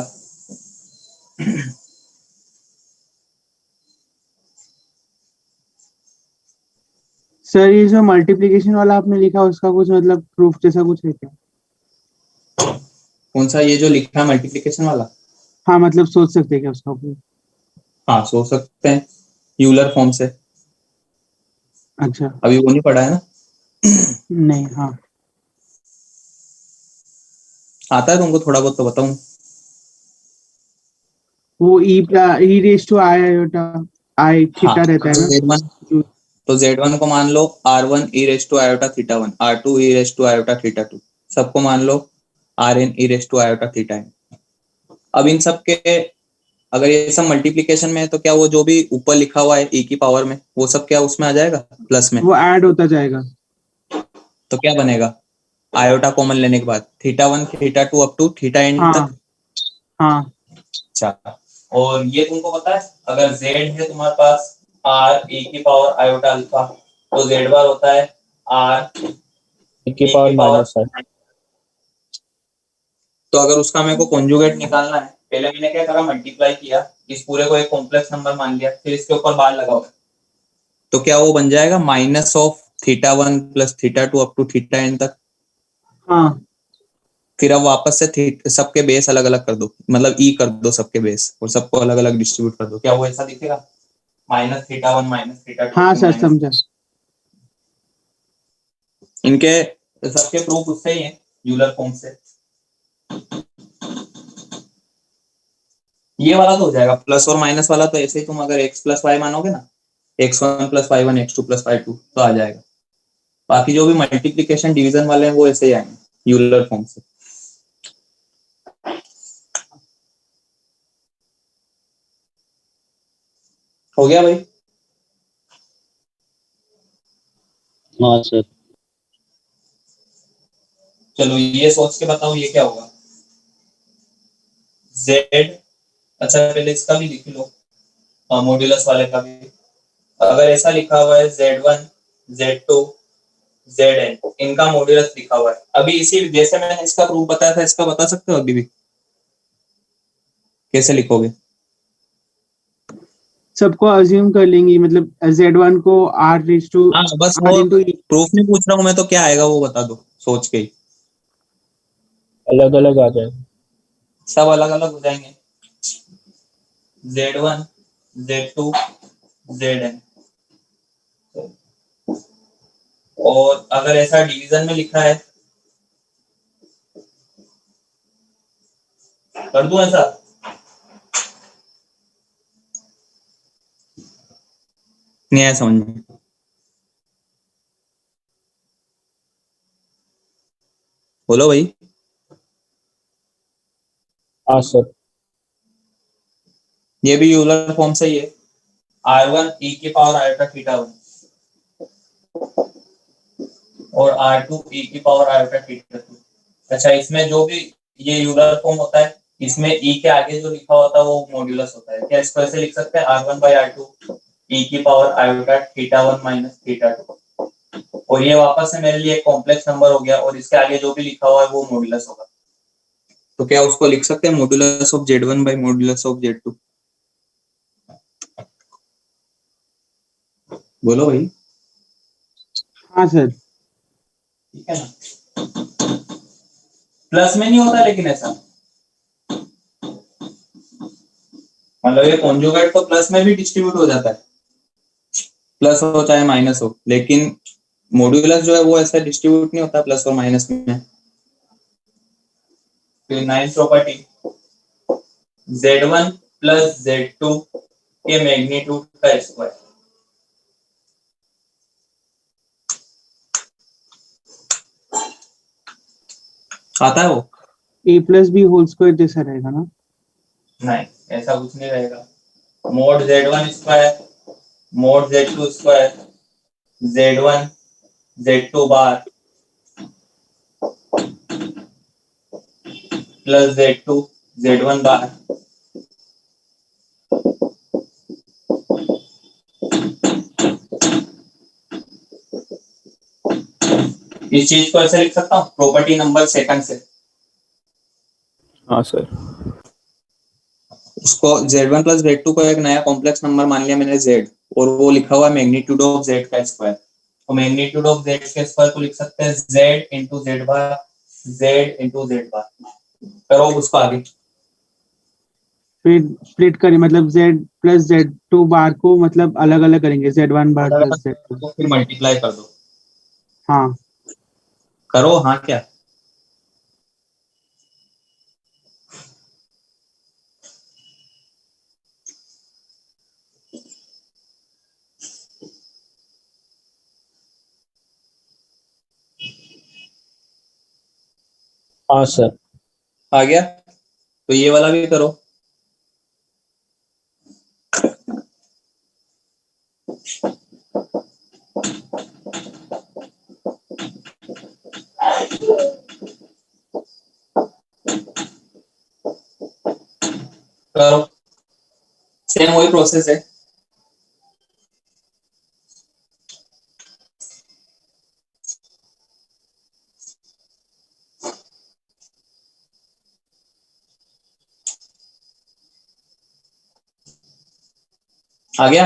सर ये जो मल्टीप्लिकेशन वाला आपने लिखा उसका कुछ मतलब प्रूफ जैसा कुछ है क्या? कौन सा? ये जो लिखा है मल्टीप्लिकेशन वाला? हाँ मतलब सोच सकते हैं क्या उसका proof? हाँ सोच सकते हैं, यूलर फॉर्म से। अच्छा। अभी वो नहीं पढ़ा है ना? नहीं। हाँ आता है तुमको थोड़ा बहुत तो बताऊं। वो ई रेस टू आई आयोटा आई हाँ, थीटा रहता है तो ना Z1 जो- तो Z1 को मान लो R1 e raise to iota theta 1, R2 e raise to iota theta 2, सबको मान लो Rn e raise to iota theta n। अब इन सब के अगर ये सब मल्टीप्लिकेशन में है तो क्या वो जो भी ऊपर लिखा हुआ है e की पावर में, वो सब क्या उसमें आ जाएगा प्लस में? वो ऐड होता जाएगा। तो क्या बनेगा आयोटा कॉमन लेने के बाद? Theta 1 theta 2 up to theta n हाँ तक। हाँ। अच्छा, और ये तुमको पता है अगर z है तुम्हारे पास r e की पावर आयोटा अल्फा, तो z बार होता है r e की e पावर की माइनस है। पावर। तो अगर उसका मेरे को कॉन्जुगेट निकालना है, पहले मैंने क्या करा, मल्टीप्लाई किया, इस पूरे को एक कॉम्प्लेक्स नंबर मान लिया, फिर इसके ऊपर बार लगाओ, तो क्या वो बन जाएगा minus of theta 1 plus theta 2 up to theta n तक। हाँ फिर अब वापस से सबके बेस अलग अलग कर दो, मतलब ई कर दो सबके बेस, और सबको अलग अलग डिस्ट्रीब्यूट कर दो, क्या वो ऐसा दिखेगा? माइनस थीटा 1 माइनस थीटा 2 हाँ फिर सर माइनस। समझा। इनके सबके प्रूफ उससे ही है, यूलर फॉर्म से। ये वाला तो हो जाएगा, प्लस और माइनस वाला तो ऐसे ही तुम अगर x प्लस वाई मानोगे ना, x1 plus y1 x2 plus y2 तो आ जाएगा। बाकी जो भी मल्टीप्लिकेशन डिवीजन वाले हैं वो ऐसे ही आएंगे यूलर फॉर्म से। हो गया भाई? हाँ सर। चलो ये सोच के बताओ ये क्या होगा z। अच्छा पहले इसका भी लिख लो, मॉड्यूलस वाले का भी। अगर ऐसा लिखा हुआ है z1 z2 zn, इनका मॉड्यूलस लिखा हुआ है, अभी इसी जैसे मैंने इसका प्रूफ बताया था, इसका बता सकते हो अभी भी? कैसे लिखोगे? सबको अज्यूम कर लेंगे, मतलब Z1 को R रेस टू हाँ बस R वो इंटू। प्रूफ नहीं पूछ रहा हूँ मैं, तो क्या आएगा वो बता दो सोच के ही। अलग अलग आ जाएगा। सब अलग अलग हो जाएंगे, z1 z2 zn। और अगर ऐसा डिवीजन में लिखा है कर दूं ऐसा? नहीं आया समझ में? बोलो भाई। हाँ सर। ये भी यूलर फॉर्म से ही है, r1 e की पावर आयोटा थीटा 1 और r2 e की पावर आयोटा थीटा 2। अच्छा, इसमें जो भी ये यूलर फॉर्म होता है, इसमें e के आगे जो लिखा होता है वो मॉड्यूलस होता है। क्या इसको ऐसे लिख सकते हैं, r1 by r2 e की power iota theta 1 minus theta 2, और ये वापस से मेरे लिए एक कॉम्प्लेक्स नंबर हो गया, और इसके आगे जो भी लिखा हुआ है वो मॉड्यूलस होगा। तो क्या उसको लिख सकते हैं modulus of z1 by modulus of z2? बोलो भाई। हाँ सर। ठीक है ना? प्लस में नहीं होता लेकिन ऐसा, मतलब ये कॉन्जुगेट तो प्लस में भी डिस्ट्रीब्यूट हो जाता है, प्लस हो चाहे माइनस हो, लेकिन मॉड्यूलस जो है वो ऐसा डिस्ट्रीब्यूट नहीं होता प्लस और माइनस में। फिर ninth property, z1 plus z2 के मैग्नीट्यूड का स्क्वायर। आता है वो? ए प्लस बी होल स्क्वायर जैसा रहेगा ना? नहीं, ऐसा कुछ नहीं रहेगा। Mode z1 square mode z2 square z1 z2 बार प्लस z2 z1 बार इस चीज को ऐसे लिख सकता हूँ प्रॉपर्टी नंबर सेकंड से। हाँ सर। उसको z1 प्लस z2 को एक नया कॉम्प्लेक्स नंबर मान लिया मैंने z, और वो लिखा हुआ है मैग्नीट्यूड ऑफ z का स्क्वायर। तो मैग्नीट्यूड ऑफ z के स्क्वायर को लिख सकते हैं z इंटू जेड बार, z इंटू जेड बार। करो उसको आगे। फिर स्प्लिट करें, मतलब जेड प्लस जेड टू बार को मतलब अलग अलग करेंगे, जेड वन बार अलग प्लस जेड टू। अलग फिर मल्टीप्लाई कर दो। हाँ। करो, हाँ क्या? हाँ सर। आ गया? तो ये वाला भी करो। करो, सेम वही प्रोसेस है। आ गया?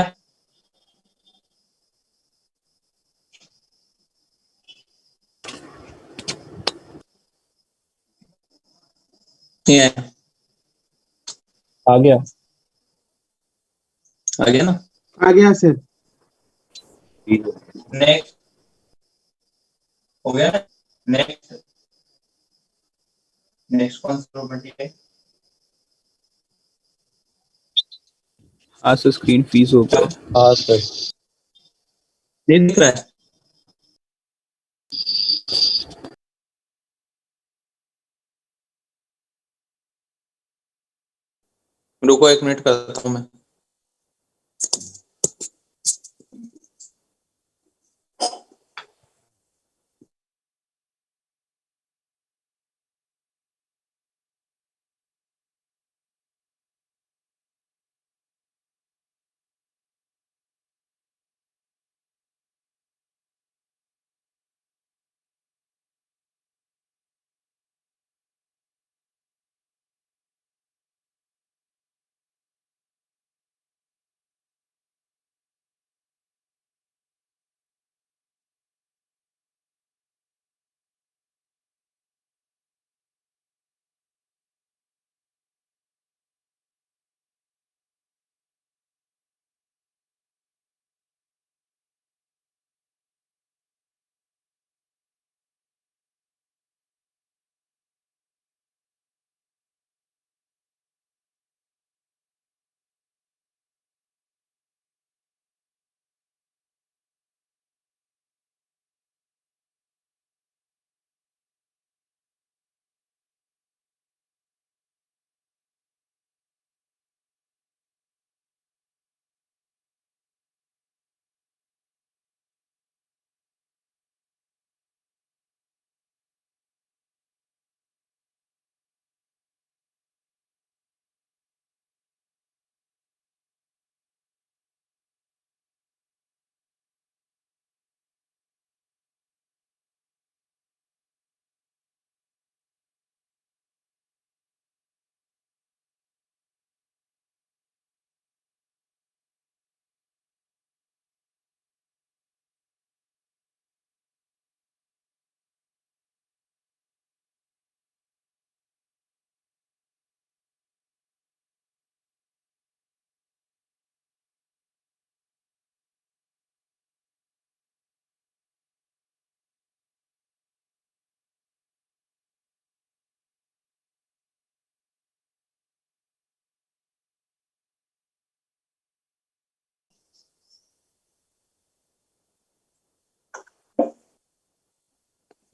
नहीं आया? आ गया। आ गया ना? आ गया सर। नेक्स्ट हो गया ना? नेक्स्ट नेक्स्ट कौन सी प्रॉपर्टी है? हाँ सर, स्क्रीन फ्रीज हो गया है। हाँ सर। ये दिख रहा है? रुको एक मिनट करता हूँ मैं।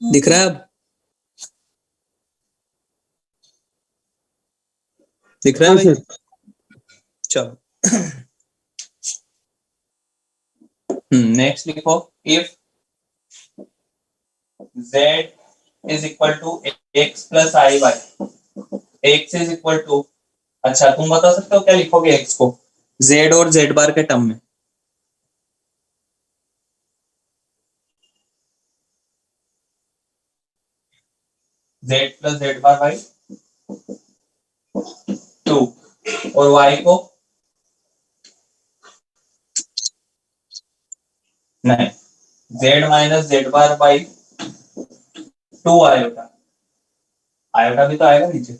दिख रहा है अब? दिख रहा है हाँ भाई? सर। चलो नेक्स्ट लिखो, if z is equal to x plus i y, x is equal to, अच्छा तुम बता सकते हो क्या लिखोगे x को z और z बार के टर्म में? z plus z bar by 2 और y को नहीं, z minus z bar by 2 iota, iota भी तो आएगा नीचे।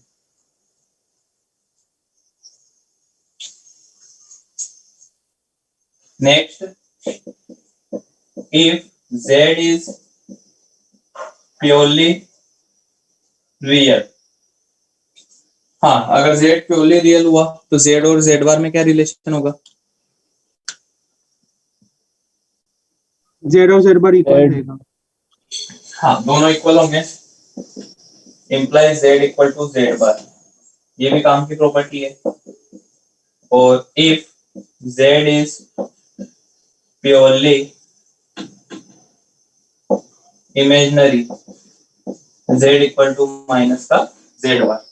Next, if z is purely real, हाँ अगर z प्योरली रियल हुआ तो z और z बार में क्या रिलेशन होगा? जेड और जेड बार इक्वल Z रहेगा। हाँ दोनों इक्वल होंगे, imply z equal to z bar, ये भी काम की प्रॉपर्टी है। और if z is purely imaginary, z equal to minus का z बार।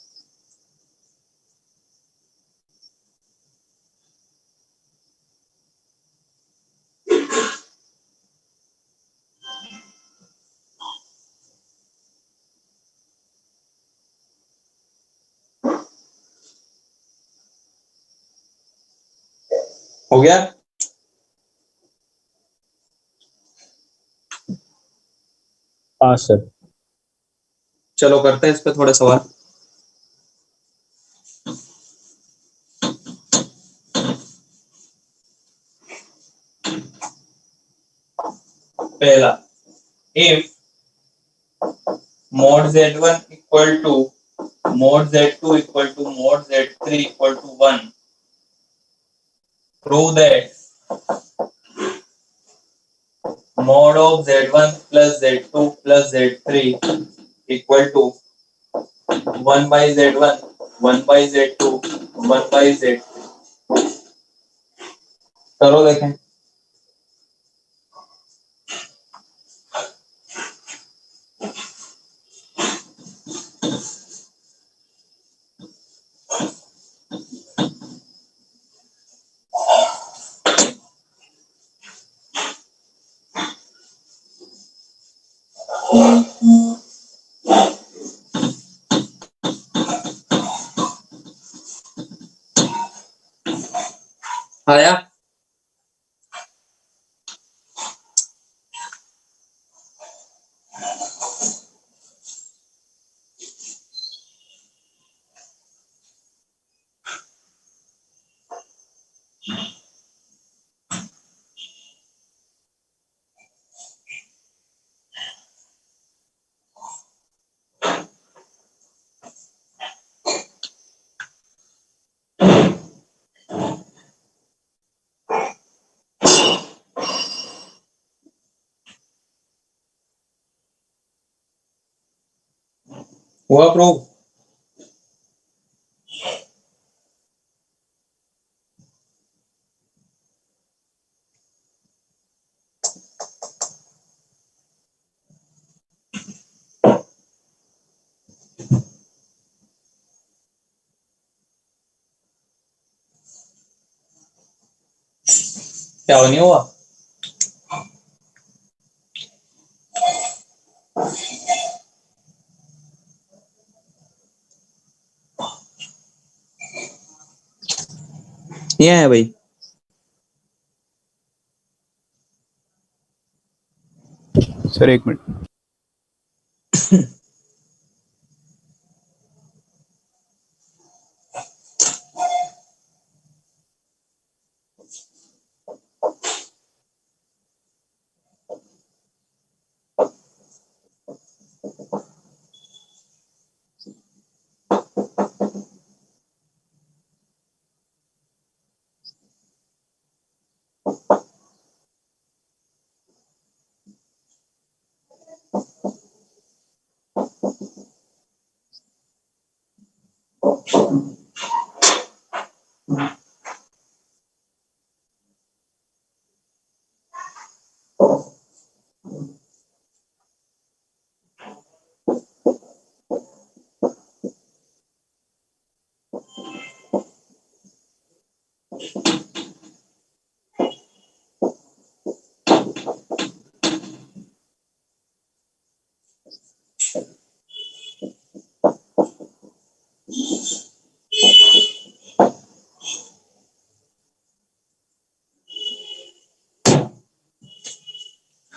हो गया? हाँ सर। चलो करते हैं इस पे थोड़े सवाल। पहला, if mod z1 equal to mod z2 equal to mod z3 equal to 1, prove that mod of z1 plus z2 plus z3 equal to 1 by z1, 1 by z2, 1 by z3। करो देखें। आया? हुआ प्रूव? क्या नहीं हुआ? ये है भाई। सर एक मिनट।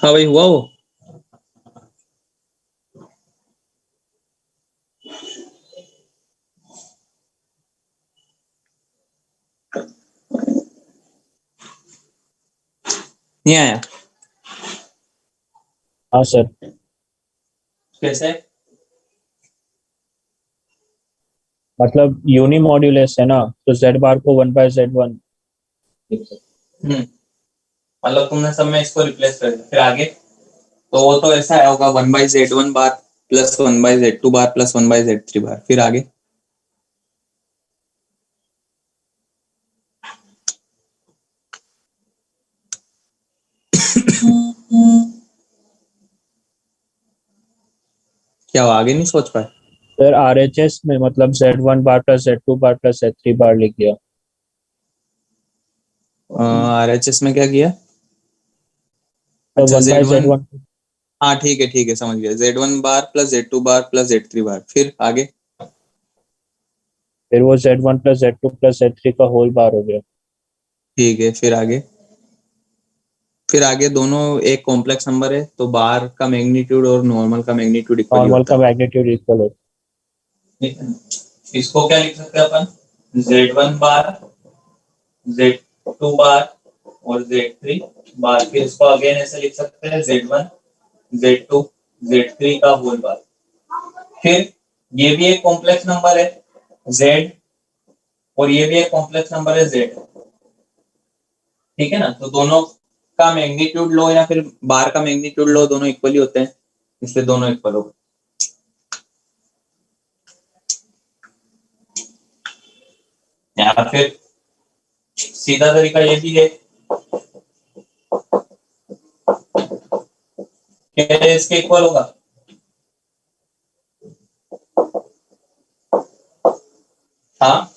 हाँ भाई हुआ वो। नहीं आया। हाँ सर। कैसे? मतलब यूनी मॉड्यूलस है ना, तो जेड बार को 1/z1। मतलब तुमने सब में इसको रिप्लेस कर दिया, फिर आगे तो वो तो ऐसा आया होगा 1/z1 बार प्लस 1/z2 बार प्लस 1/z3 बार, फिर आगे क्या हुआ? आगे नहीं सोच पाए? सर आरएचएस में मतलब z1 बार प्लस z2 बार प्लस z3 बार लिख दिया। आरएचएस में क्या किया? तो अच्छा one by Z1। Z one हाँ ठीक है समझ गया। Z1 बार प्लस Z2 बार प्लस Z3 बार, फिर आगे फिर वो z1 plus z2 plus z3 का होल बार हो गया। ठीक है, फिर आगे दोनों एक कॉम्प्लेक्स नंबर है तो बार का मैग्नीट्यूड और नॉर्मल का मैग्नीट्यूड इक्वल ही नॉर्मल होता का है। मैग्नीट्यूड इक्वल होता ठीक है ना? इसको क्या लिख सकते हैं अपन? Z1 बार, Z2 बार और Z3 बार। फिर इसको अगेन ऐसे लिख सकते हैं Z1 Z2 Z3 का होल बार। फिर ये भी एक कॉम्प्लेक्स नंबर है Z, और ये भी एक कॉम्प्लेक्स नंबर है Z। ठीक है ना? तो दोनों का मैग्नीट्यूड लो या फिर बार का मैग्नीट्यूड लो, दोनों इक्वल ही होते हैं, इसलिए दोनों इक्वल हो गए। या फिर सीधा तरीका ये भी है कि इसके इक्वल होगा। हाँ,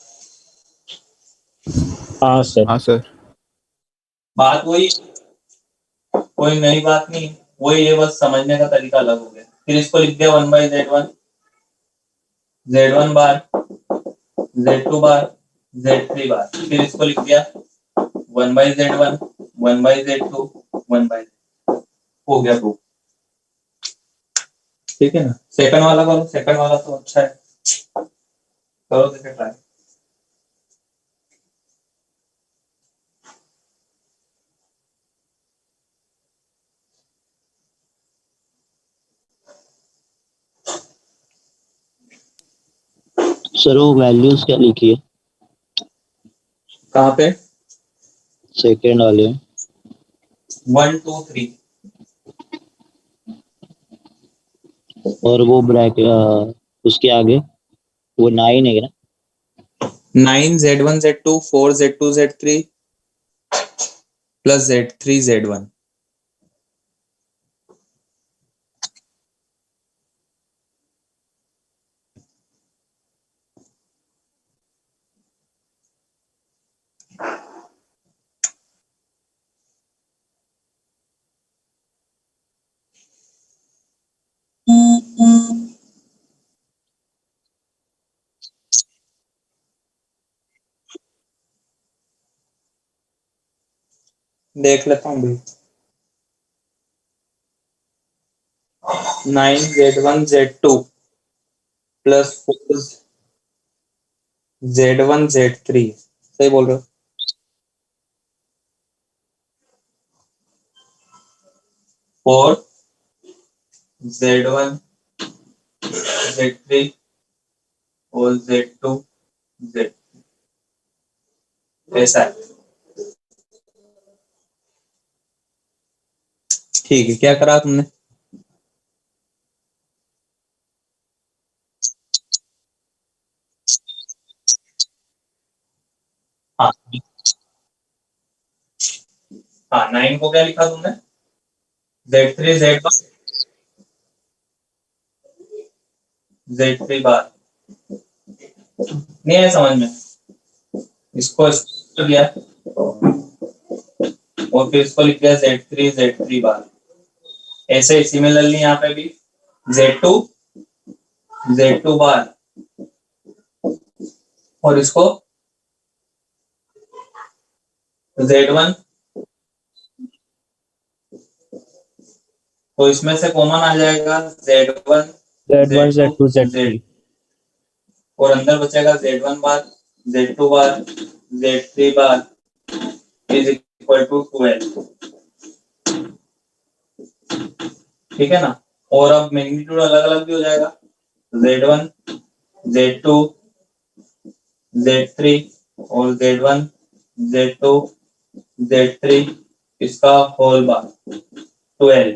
हाँ सर। हाँ सर। बात वही, कोई नई बात नहीं, वही है, बस समझने का तरीका अलग हो गया। फिर इसको लिख दिया 1/z1, Z1 bar, Z2 bar, Z3 बार। फिर इसको लिख दिया 1/z1, 1/z2, 1/z, हो गया प्रूफ। ठीक है ना? सेकंड वाला करो, सेकंड वाला तो अच्छा है, करो देखे ट्राई। सर वो वैल्यूज क्या लिखी है कहाँ पे? सेकेंड वाले में? 1 2 3। और वो ब्रैकेट उसके आगे वो 9 है ना? 9 Z1 Z2 4 Z2 Z3 plus Z3 Z1। देख लेता हूँ भाई। 9 Z1 Z2 plus 4 Z1 Z3, सही बोल रहे हो? 4 Z1 Z3 और Z2 Z, ऐसा है। ठीक है, क्या करा तुमने? हाँ हाँ, 9 को क्या लिखा तुमने? Z3 Z1 Z3 बार। नहीं है समझ में? इसको कर दिया और फिर इसको लिख दिया Z3 बार। ऐसे ही सिमिलरली यहाँ पे भी Z2 बार, और इसको Z1 तो इसमें से कॉमन आ जाएगा Z1 Z1 Z2 Z3 और अंदर बचेगा Z1 bar Z2 bar Z3 bar is equal to 12। ठीक है ना। और अब मैग्नीट्यूड अलग अलग भी हो जाएगा, Z1 Z2 Z3 और Z1 Z2 Z3 इसका होल बार 12,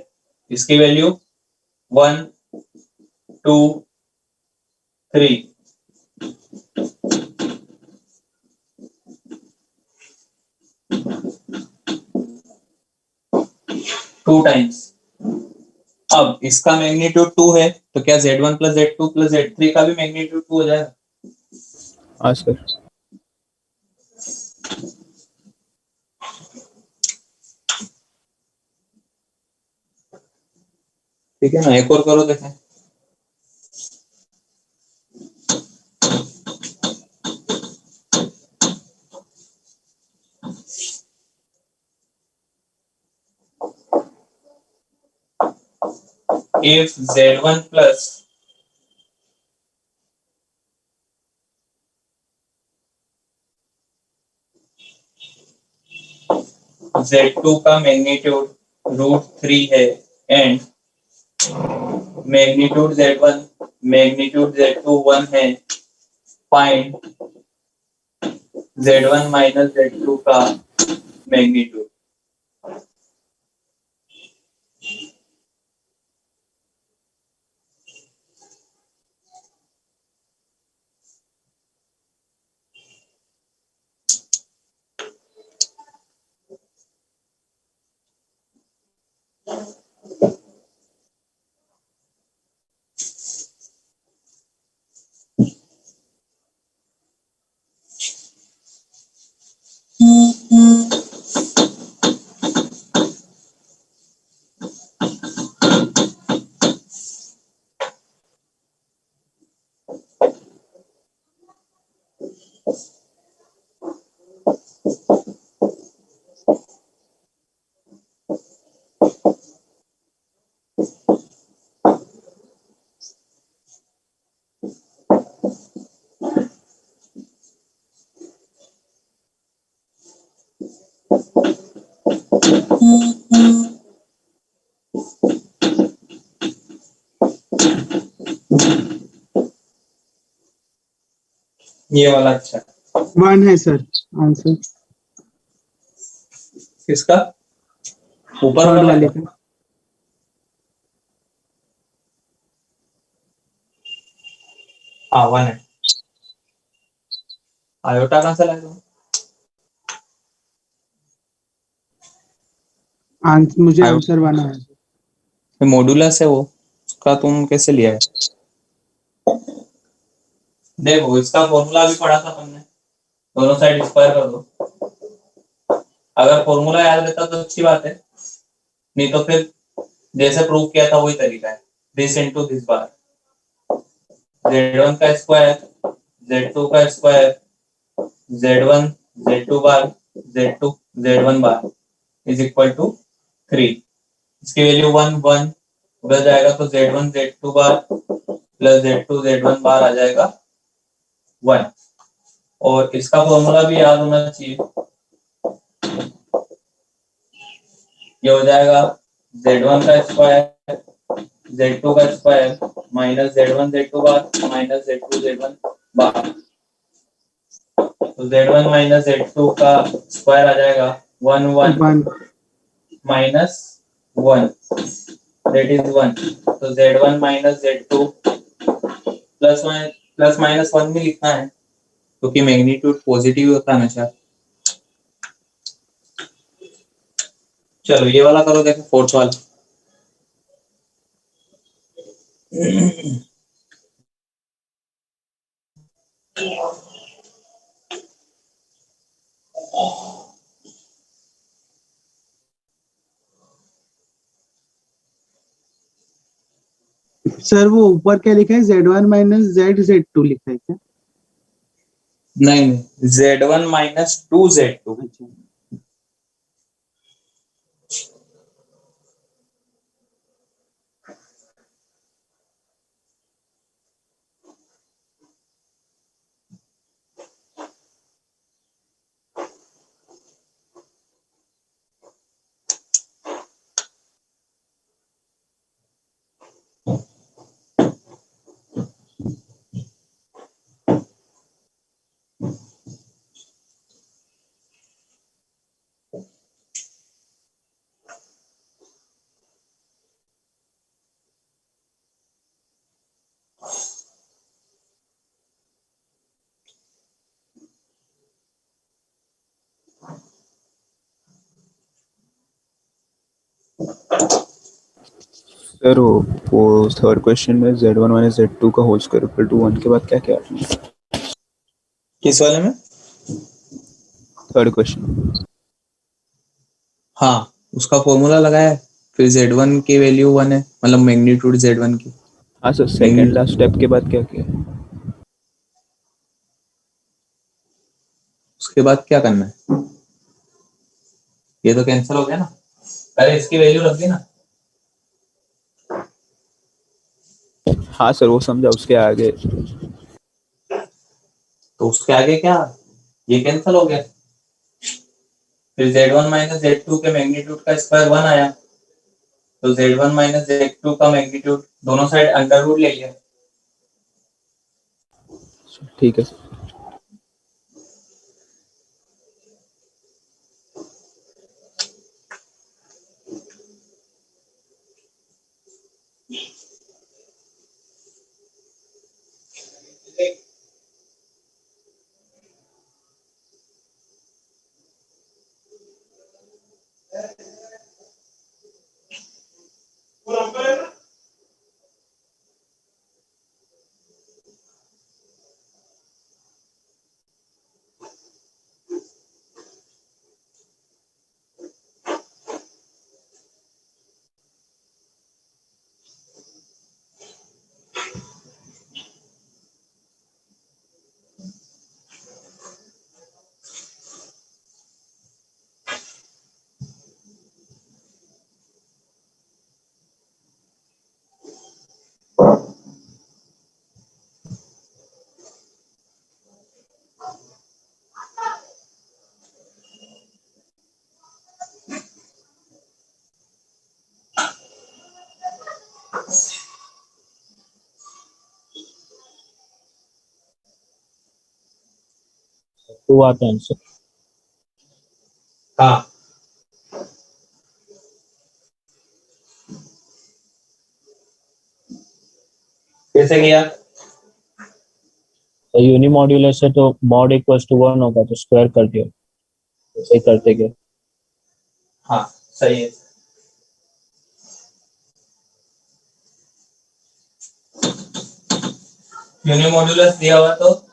इसकी वैल्यू 1 2 3 2 टाइम्स। अब इसका मैग्नीट्यूड 2 है तो क्या Z1 plus Z2 plus Z3 का भी मैग्नीट्यूड 2 हो जाएगा? हाँ सर। ठीक है ना। एक और करो देखें। if Z1 plus Z2 का मैग्नीट्यूड √3 है and magnitude Z1 magnitude Z2 1 है, फाइंड Z1 माइनस Z2 का मैग्नीट्यूड। ये वाला अच्छा है। 1 है सर आंसर, किसका? ऊपर थर्ड वाला वाले का? का। हाँ 1 है। आयोटा कहाँ से लाए तुम? मुझे आंसर 1 है। मॉडुलस है वो, उसका तुम कैसे लिया है? देखो इसका फॉर्मूला भी पढ़ा था तुमने, दोनों साइड स्क्वायर कर दो। अगर फॉर्मूला याद रहता तो अच्छी बात है, नहीं तो फिर जैसे प्रूव किया था वही तरीका है, this into this bar, Z1 का स्क्वायर Z2 का square Z1 Z2 bar Z2 Z1 bar is equal to 3। इसकी वैल्यू 1 1 उधर जाएगा तो Z1 Z2 बार प्लस Z2 Z1 बार आ जाएगा 1। और इसका फॉर्मूला भी याद होना चाहिए, ये हो जाएगा Z1 का स्क्वायर Z2 का square minus Z1 Z2 bar minus Z2 Z1 बार। तो Z1 माइनस Z2 का स्क्वायर आ जाएगा 1 1 1 माइनस 1 दैट इज 1। तो Z1 minus Z2 plus minus 1 भी लिखना है क्योंकि मैग्नीट्यूड पॉजिटिव होता है हमेशा। चलो ये वाला करो, देखो फोर्थ वाला। सर वो ऊपर क्या लिखा है, Z1 माइनस Z2 लिखा है क्या? नहीं Z1 माइनस 2 Z2। अच्छा सर वो थर्ड क्वेश्चन में z1 माइनस z2 का होल स्क्वायर इक्वल टू 1 के बाद क्या क्या है? किस वाले में? Third question. हाँ, उसका फॉर्मूला लगाया है, फिर z1 की वैल्यू 1 है, मतलब मैग्नीट्यूड z1 की। हाँ सर, सेकंड लास्ट स्टेप के बाद क्या क्या है? उसके बाद क्या करना है? ये तो कैंसिल हो गया ना, पहले इसकी वैल्यू रख दी ना। हाँ सर वो समझा, उसके आगे तो उसके आगे क्या, ये कैंसिल हो गया। फिर z1 माइनस z2 के मैग्नीट्यूड का स्क्वायर 1 आया, तो z1 माइनस z2 का मैग्नीट्यूड दोनों साइड अंडर रूट ले लिया। ठीक है सर। टू आता है आंसर। हाँ, कैसे किया? तो यूनिमॉड्यूलस है तो मॉड इक्वल्स टू 1 होगा तो स्क्वायर कर दिया, ऐसे ही करते गए। हाँ सही है। यूनिमॉड्यूलस दिया हुआ तो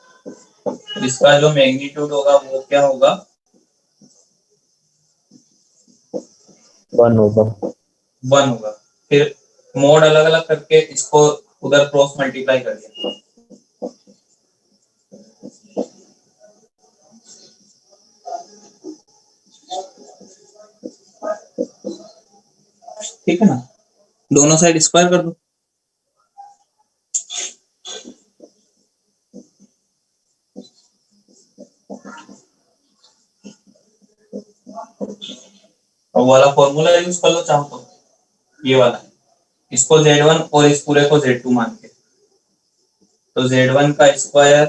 इसका जो मैग्नीट्यूड होगा वो क्या होगा? 1 होगा। 1 होगा। फिर मोड अलग अलग करके इसको उधर क्रॉस मल्टीप्लाई कर दिया। ठीक है ना, दोनों साइड स्क्वायर कर दो। और वाला फॉर्मूला यूज कर लो चाहो तो, ये वाला, इसको z1 और इस पूरे को z2 मान के, तो z1 का स्क्वायर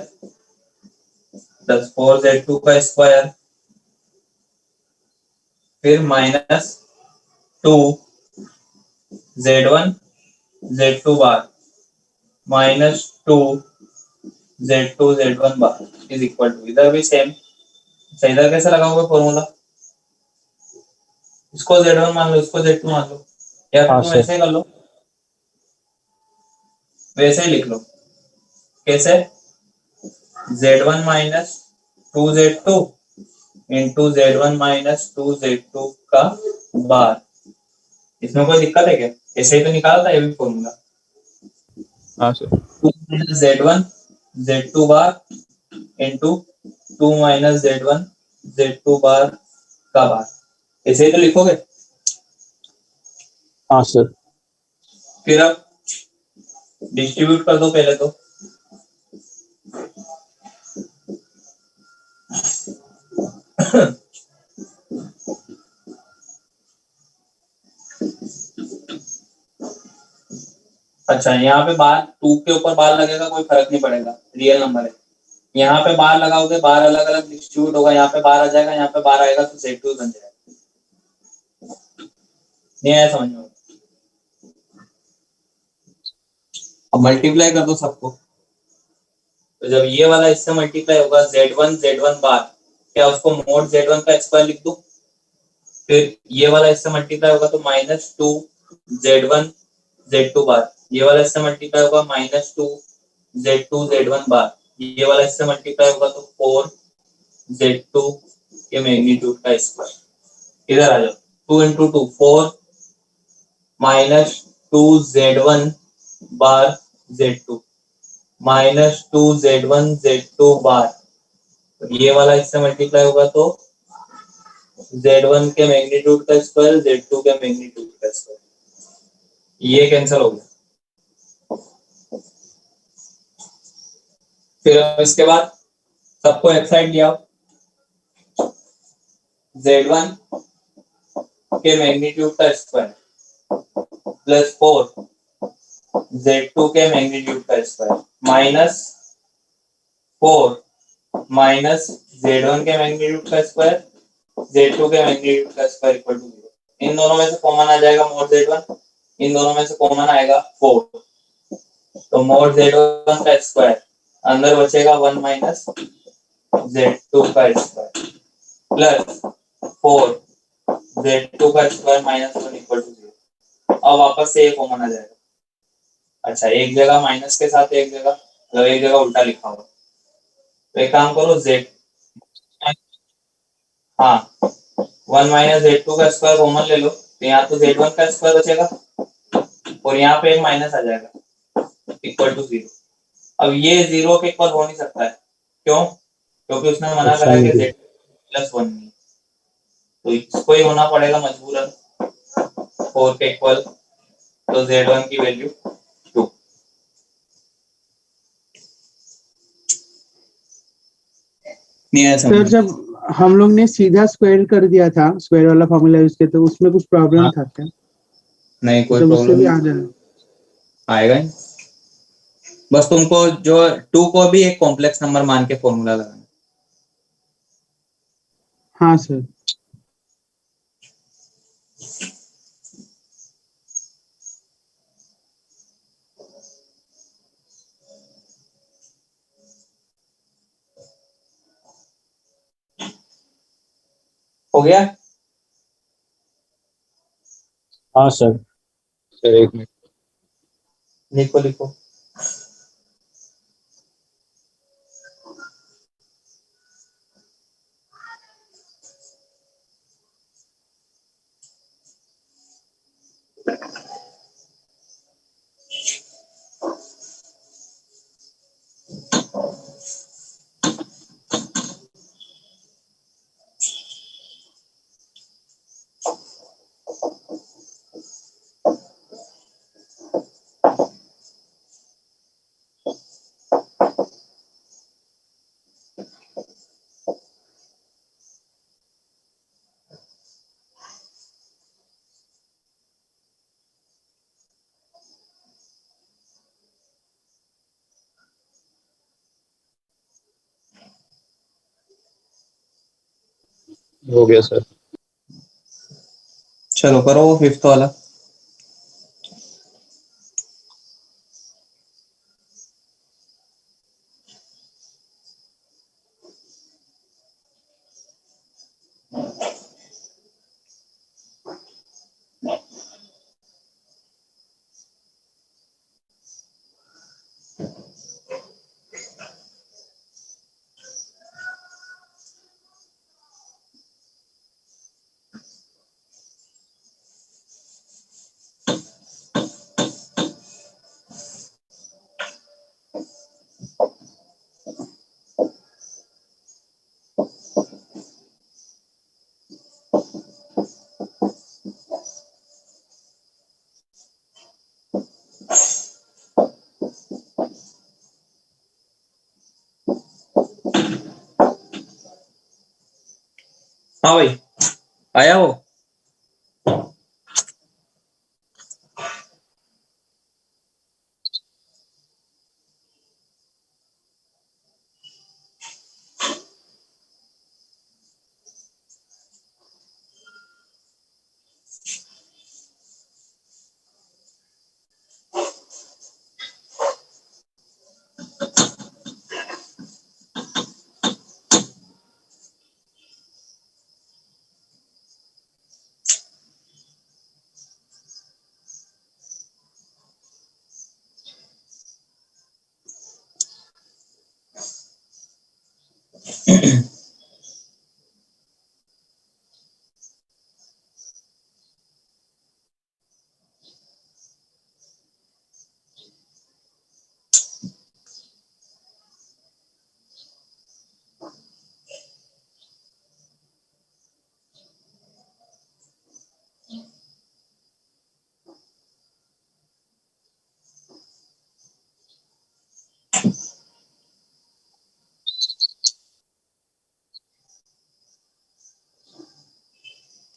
प्लस 4z2 का स्क्वायर, फिर minus 2 z1 z2 bar minus 2 z2 z1 bar is equal to, इधर भी सेम। अच्छा, इधर कैसे लगाओगे फॉर्मूला? इसको z1 मान लो, इसको z2 मान लो, या हाँ तुम सर। ऐसे कर लो, वैसे ही लिख लो। कैसे? z1 minus 2z2 into z1 minus 2z2 का बार। इसमें कोई दिक्कत है क्या? ऐसे ही तो निकाला था ये भी फॉर्मूला। हाँ sir. 2 minus z1 z2 bar into 2 minus z1 z2 बार का बार, ऐसे ही तो लिखोगे। हाँ सर। फिर अब डिस्ट्रीब्यूट कर दो पहले तो। अच्छा, यहाँ पे बार 2 के ऊपर बार लगेगा, कोई फर्क नहीं पड़ेगा, रियल नंबर है। यहाँ पे बार लगाओगे, बार अलग अलग डिस्ट्रीब्यूट होगा, यहाँ पे बार आ जाएगा, यहाँ पे बार आएगा, तो z2 बन जाएगा। नहीं आया समझ में? अब मल्टीप्लाई कर दो सबको, तो जब ये वाला इससे मल्टीप्लाई होगा z1 बार, क्या उसको मोड z1 का स्क्वायर लिख दो। फिर ये वाला इससे मल्टीप्लाई होगा तो माइनस 2 z1 Z2 बार, ये वाला इससे मल्टीप्लाई होगा -2 Z2 Z1 बार, ये वाला इससे मल्टीप्लाई होगा तो 4 Z2 के मैग्नीट्यूड का स्क्वायर। इधर आ जाओ, 2 into 2 4 -2 Z1 bar Z2 -2 Z1 Z2 बार, ये वाला इससे मल्टीप्लाई होगा तो Z1 के मैग्नीट्यूड का स्क्वायर Z2 के मैग्नीट्यूड का स्क्वायर, ये कैंसिल हो गया। फिर इसके बाद सबको एक साइड लिया, Z1 के मैग्नीट्यूड का स्क्वायर प्लस 4 Z2 के मैग्नीट्यूड का स्क्वायर माइनस 4 माइनस Z1 के मैग्नीट्यूड का स्क्वायर Z2 के मैग्नीट्यूड का स्क्वायर इक्वल टू 0। इन दोनों में से कॉमन आ जाएगा मोड Z1, इन दोनों में से कॉमन आएगा 4, तो मोड Z1 का स्क्वायर अंदर बचेगा 1 माइनस Z2 का स्क्वायर प्लस 4 Z2 का स्क्वायर माइनस 1 इक्वल टू 0। अब वापस से ये कॉमन आ जाएगा। अच्छा, एक जगह माइनस के साथ एक जगह उल्टा लिखा हुआ, तो एक काम करो Z, हाँ 1 माइनस Z2 का स्क्वायर कॉमन ले लो, तो यहाँ तो Z1 का स्क्वायर बचेगा और यहाँ पे एक माइनस आ जाएगा इक्वल टू 0। अब ये 0 के इक्वल हो नहीं सकता है, क्यों? क्योंकि उसने मना करा है कि Z प्लस 1 नहीं, तो इसको ही होना पड़ेगा मजबूरन 4 के इक्वल, तो Z1 की वैल्यू 2। नहीं आया सर समझ? जब हम लोग ने सीधा स्क्वायर कर दिया था, स्क्वायर वाला फॉर्मूला यूज किया, तो उसमें कुछ प्रॉब्लम हाँ। था क्या? नहीं, कोई जब उससे प्रॉब्लम भी नहीं आ जाए। आएगा ही। बस तुमको जो 2 को भी एक कॉम्प्लेक्स नंबर मान के फॉर्मूला लगाना। हाँ सर। हो गया? हाँ सर। सर एक मिनट, लिखो लिखो। हो गया सर। चलो करो वो 5th वाला। हाँ भाई, आया हो?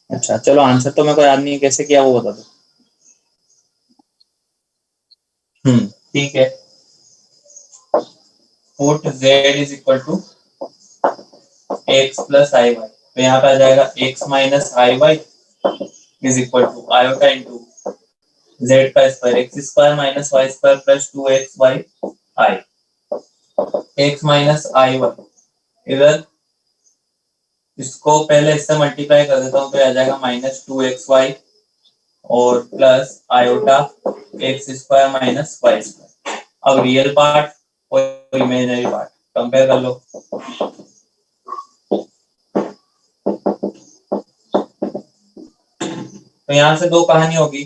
अच्छा चलो, आंसर तो मेरे को याद नहीं है कैसे किया, वो बता दो। ठीक है। Put z is equal to x plus i y, तो यहाँ पे आ जाएगा x minus i y is equal to iota into z का square, x square minus y square plus 2x y i, x minus i y, इधर इसको पहले इससे मल्टीप्लाई कर देता हूँ तो आ जाएगा -2xy और plus iota x square minus y square. अब रियल पार्ट और इमेजिनरी पार्ट कंपेयर कर लो। तो यहाँ से दो कहानी होगी,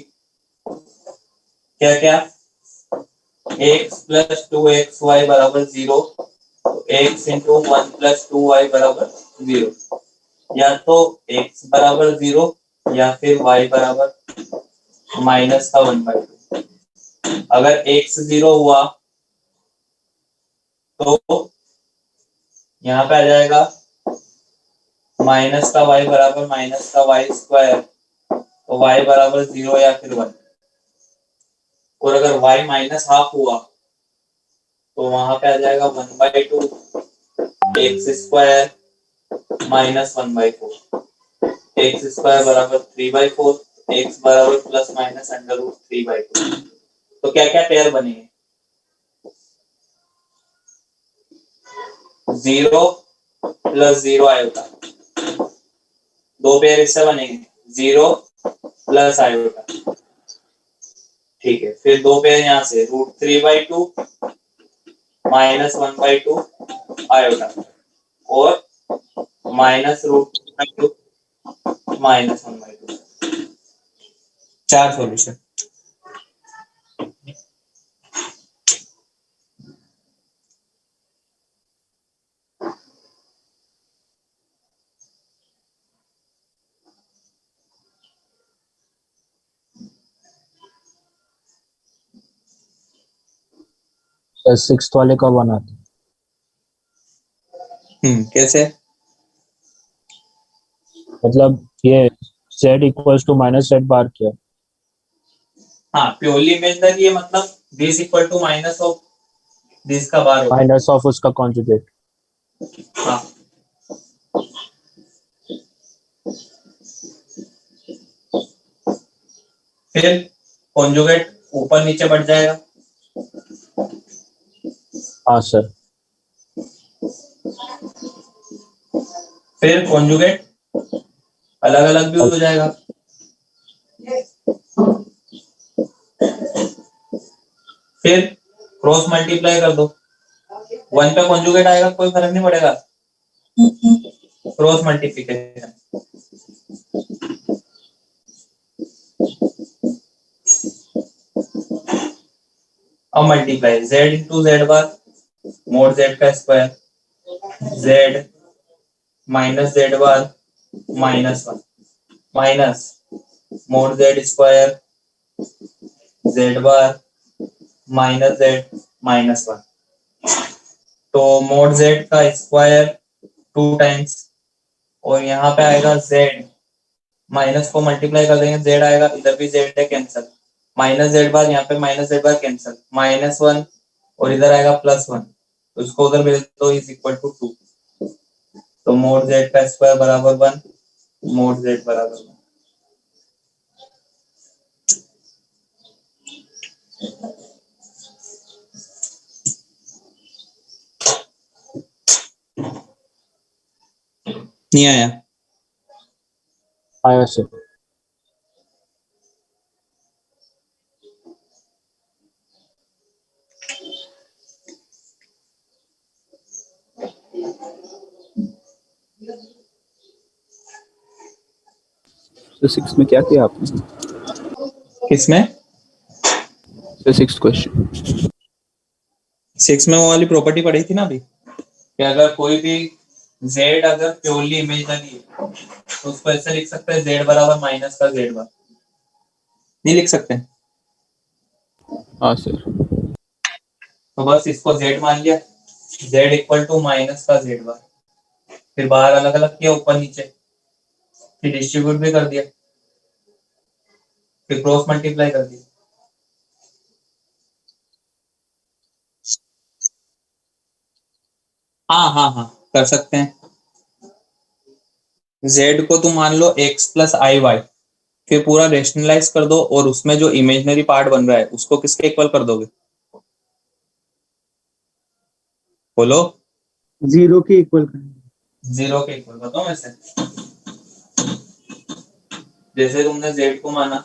क्या क्या, x प्लस 2xy बराबर 0, x इंटू 1 प्लस 2y बराबर 0, या तो x बराबर 0 या फिर y बराबर माइनस का 1/2। अगर x 0 हुआ तो यहाँ पे आ जाएगा माइनस का y बराबर माइनस का वाई स्क्वायर, तो y बराबर 0 या फिर 1। और अगर y माइनस हाफ हुआ तो वहां पे आ जाएगा 1/2 x square minus 1/4, x square बराबर 3/4, एक्स बराबर प्लस माइनस अंडर रूट 3/2। तो क्या क्या पेयर बनेंगे, 0 प्लस 0 आयोटा, दो पेयर इससे बनेंगे 0 प्लस आयोटा, ठीक है। फिर दो पेयर यहाँ से √3/2 माइनस 1/2 आयोटा और -√2 माइनस 1/2। चार सॉल्यूशन। सिक्स वाले का बनाते कैसे, मतलब ये z equals to minus z bar किया। हाँ प्योरली इमेजिनरी है, मतलब this equal to minus of this का बार होगा। माइनस ऑफ उसका कॉन्जुगेट। हाँ फिर कॉन्जुगेट ऊपर नीचे बढ़ जाएगा। हाँ सर। फिर कॉन्जुगेट अलग अलग भी हो जाएगा। फिर क्रॉस मल्टीप्लाई कर दो, 1 पे कॉन्जुगेट आएगा कोई फर्क नहीं पड़ेगा, क्रॉस मल्टीप्लिकेशन। अब मल्टीप्लाई z इंटू जेड बार मोड z का स्क्वायर, z माइनस जेड बार -1 minus mode z square z बार माइनस z -1। तो मोड z का स्क्वायर 2 टाइम्स और यहाँ पे आएगा z, माइनस को मल्टीप्लाई कर देंगे z आएगा, इधर भी z है कैंसिल, माइनस जेड बार यहाँ पे माइनस जेड बार कैंसिल, -1 और इधर आएगा +1, तो इसको उधर भेज दो इज इक्वल टू 2। तो मोड z का स्क्वायर बराबर 1, मोड z बराबर 1। नहीं आया, आया सर। तो 6 में क्या किया आपने? किसमें? तो 6th क्वेश्चन 6 में वो वाली प्रॉपर्टी पढ़ी थी ना अभी, कि अगर कोई भी z अगर प्योरली इमेजिनरी है तो उसको ऐसे लिख सकते हैं z बराबर माइनस का z बार, नहीं लिख सकते? हाँ सर। तो बस इसको z मान लिया, z इक्वल टू माइनस का z बार, फिर बाहर अलग अलग किया ऊपर नीचे, फिर डिस्ट्रीब्यूट भी कर दिया, फिर क्रॉस मल्टीप्लाई कर दिया। हाँ हाँ हाँ कर सकते हैं। z को तुम मान लो x प्लस आई वाई, फिर पूरा रेशनलाइज कर दो और उसमें जो इमेजिनरी पार्ट बन रहा है उसको किसके इक्वल कर दोगे? बोलो। 0 के इक्वल करेंगे। 0 के इक्वल बताओ वैसे। जैसे तुमने z को माना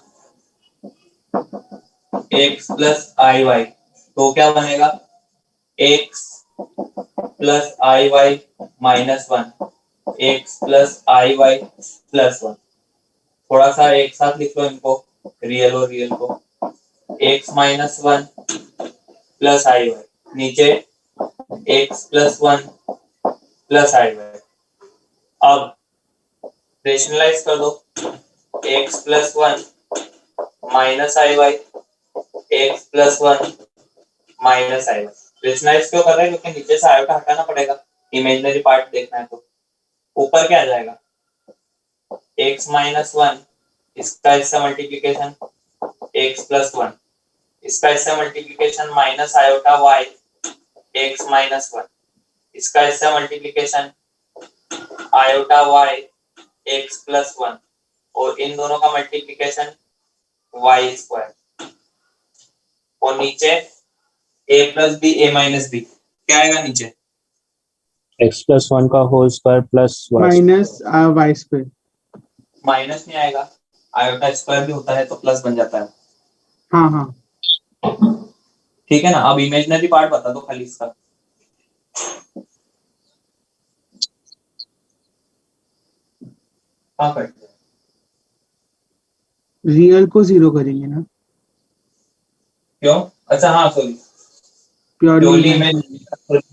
x प्लस आई वाई, तो क्या बनेगा? x plus i Y minus 1, x plus i Y plus 1। थोड़ा सा एक साथ लिख लो इनको, रियल और रियल को। x minus 1 plus i Y, नीचे x plus 1 plus i Y. अब रेशनलाइज कर दो, x plus 1 minus i y, x plus 1 minus i Y. Rationalise क्यों कर रहे हैं? क्योंकि नीचे से आयोटा हटाना पड़ेगा, इमेजिनरी पार्ट देखना है। तो ऊपर क्या आ जाएगा? x माइनस 1, इसका हिस्सा मल्टीप्लीकेशन x प्लस 1, इसका हिस्सा multiplication minus iota y x minus 1, इसका हिस्सा multiplication iota y x plus 1, और इन दोनों का मल्टीप्लीकेशन y स्क्वायर, और नीचे a plus b a minus b. क्या आएगा नीचे? x प्लस 1 का whole square plus minus y square. Minus नहीं आएगा, आयोटा स्क्वायर भी होता है तो प्लस बन जाता है। हाँ हाँ ठीक है ना? अब इमेजिनरी पार्ट बता दो खाली इसका। हाँ कट जाए। रियल को 0 करेंगे ना, क्यों? अच्छा हाँ sorry, purely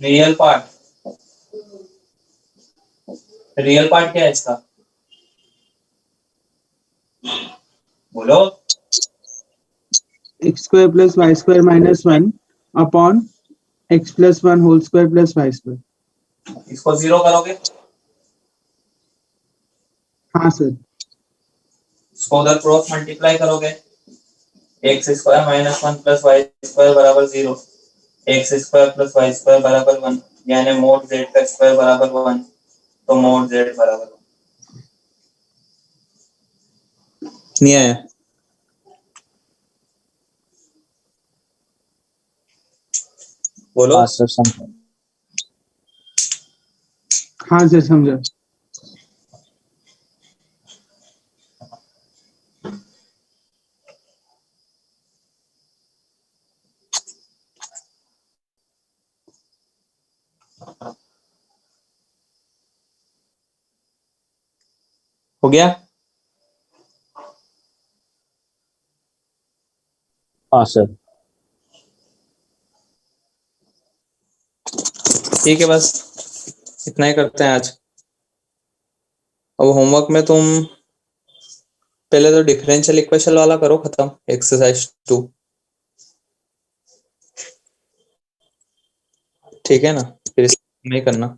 real part. Real part क्या है इसका? बोलो। X square plus y square minus 1 upon x plus 1 whole square plus y square. इसको 0 करोगे, हाँ सर। इसको उधर क्रॉस मल्टीप्लाई करोगे, x square minus 1 plus y square बराबर 0, x square plus y square बराबर 1, यानी मोड जेड का स्क्वायर बराबर 1, तो मोड जेड बराबर 1। नहीं आया? बोलो। हाँ सर समझा। हाँ सर समझा। हो गया? हाँ सर। ठीक है, बस इतना ही करते हैं आज। अब होमवर्क में तुम पहले तो डिफरेंशियल इक्वेशन वाला करो खत्म, एक्सरसाइज 2। ठीक है ना? फिर नहीं करना।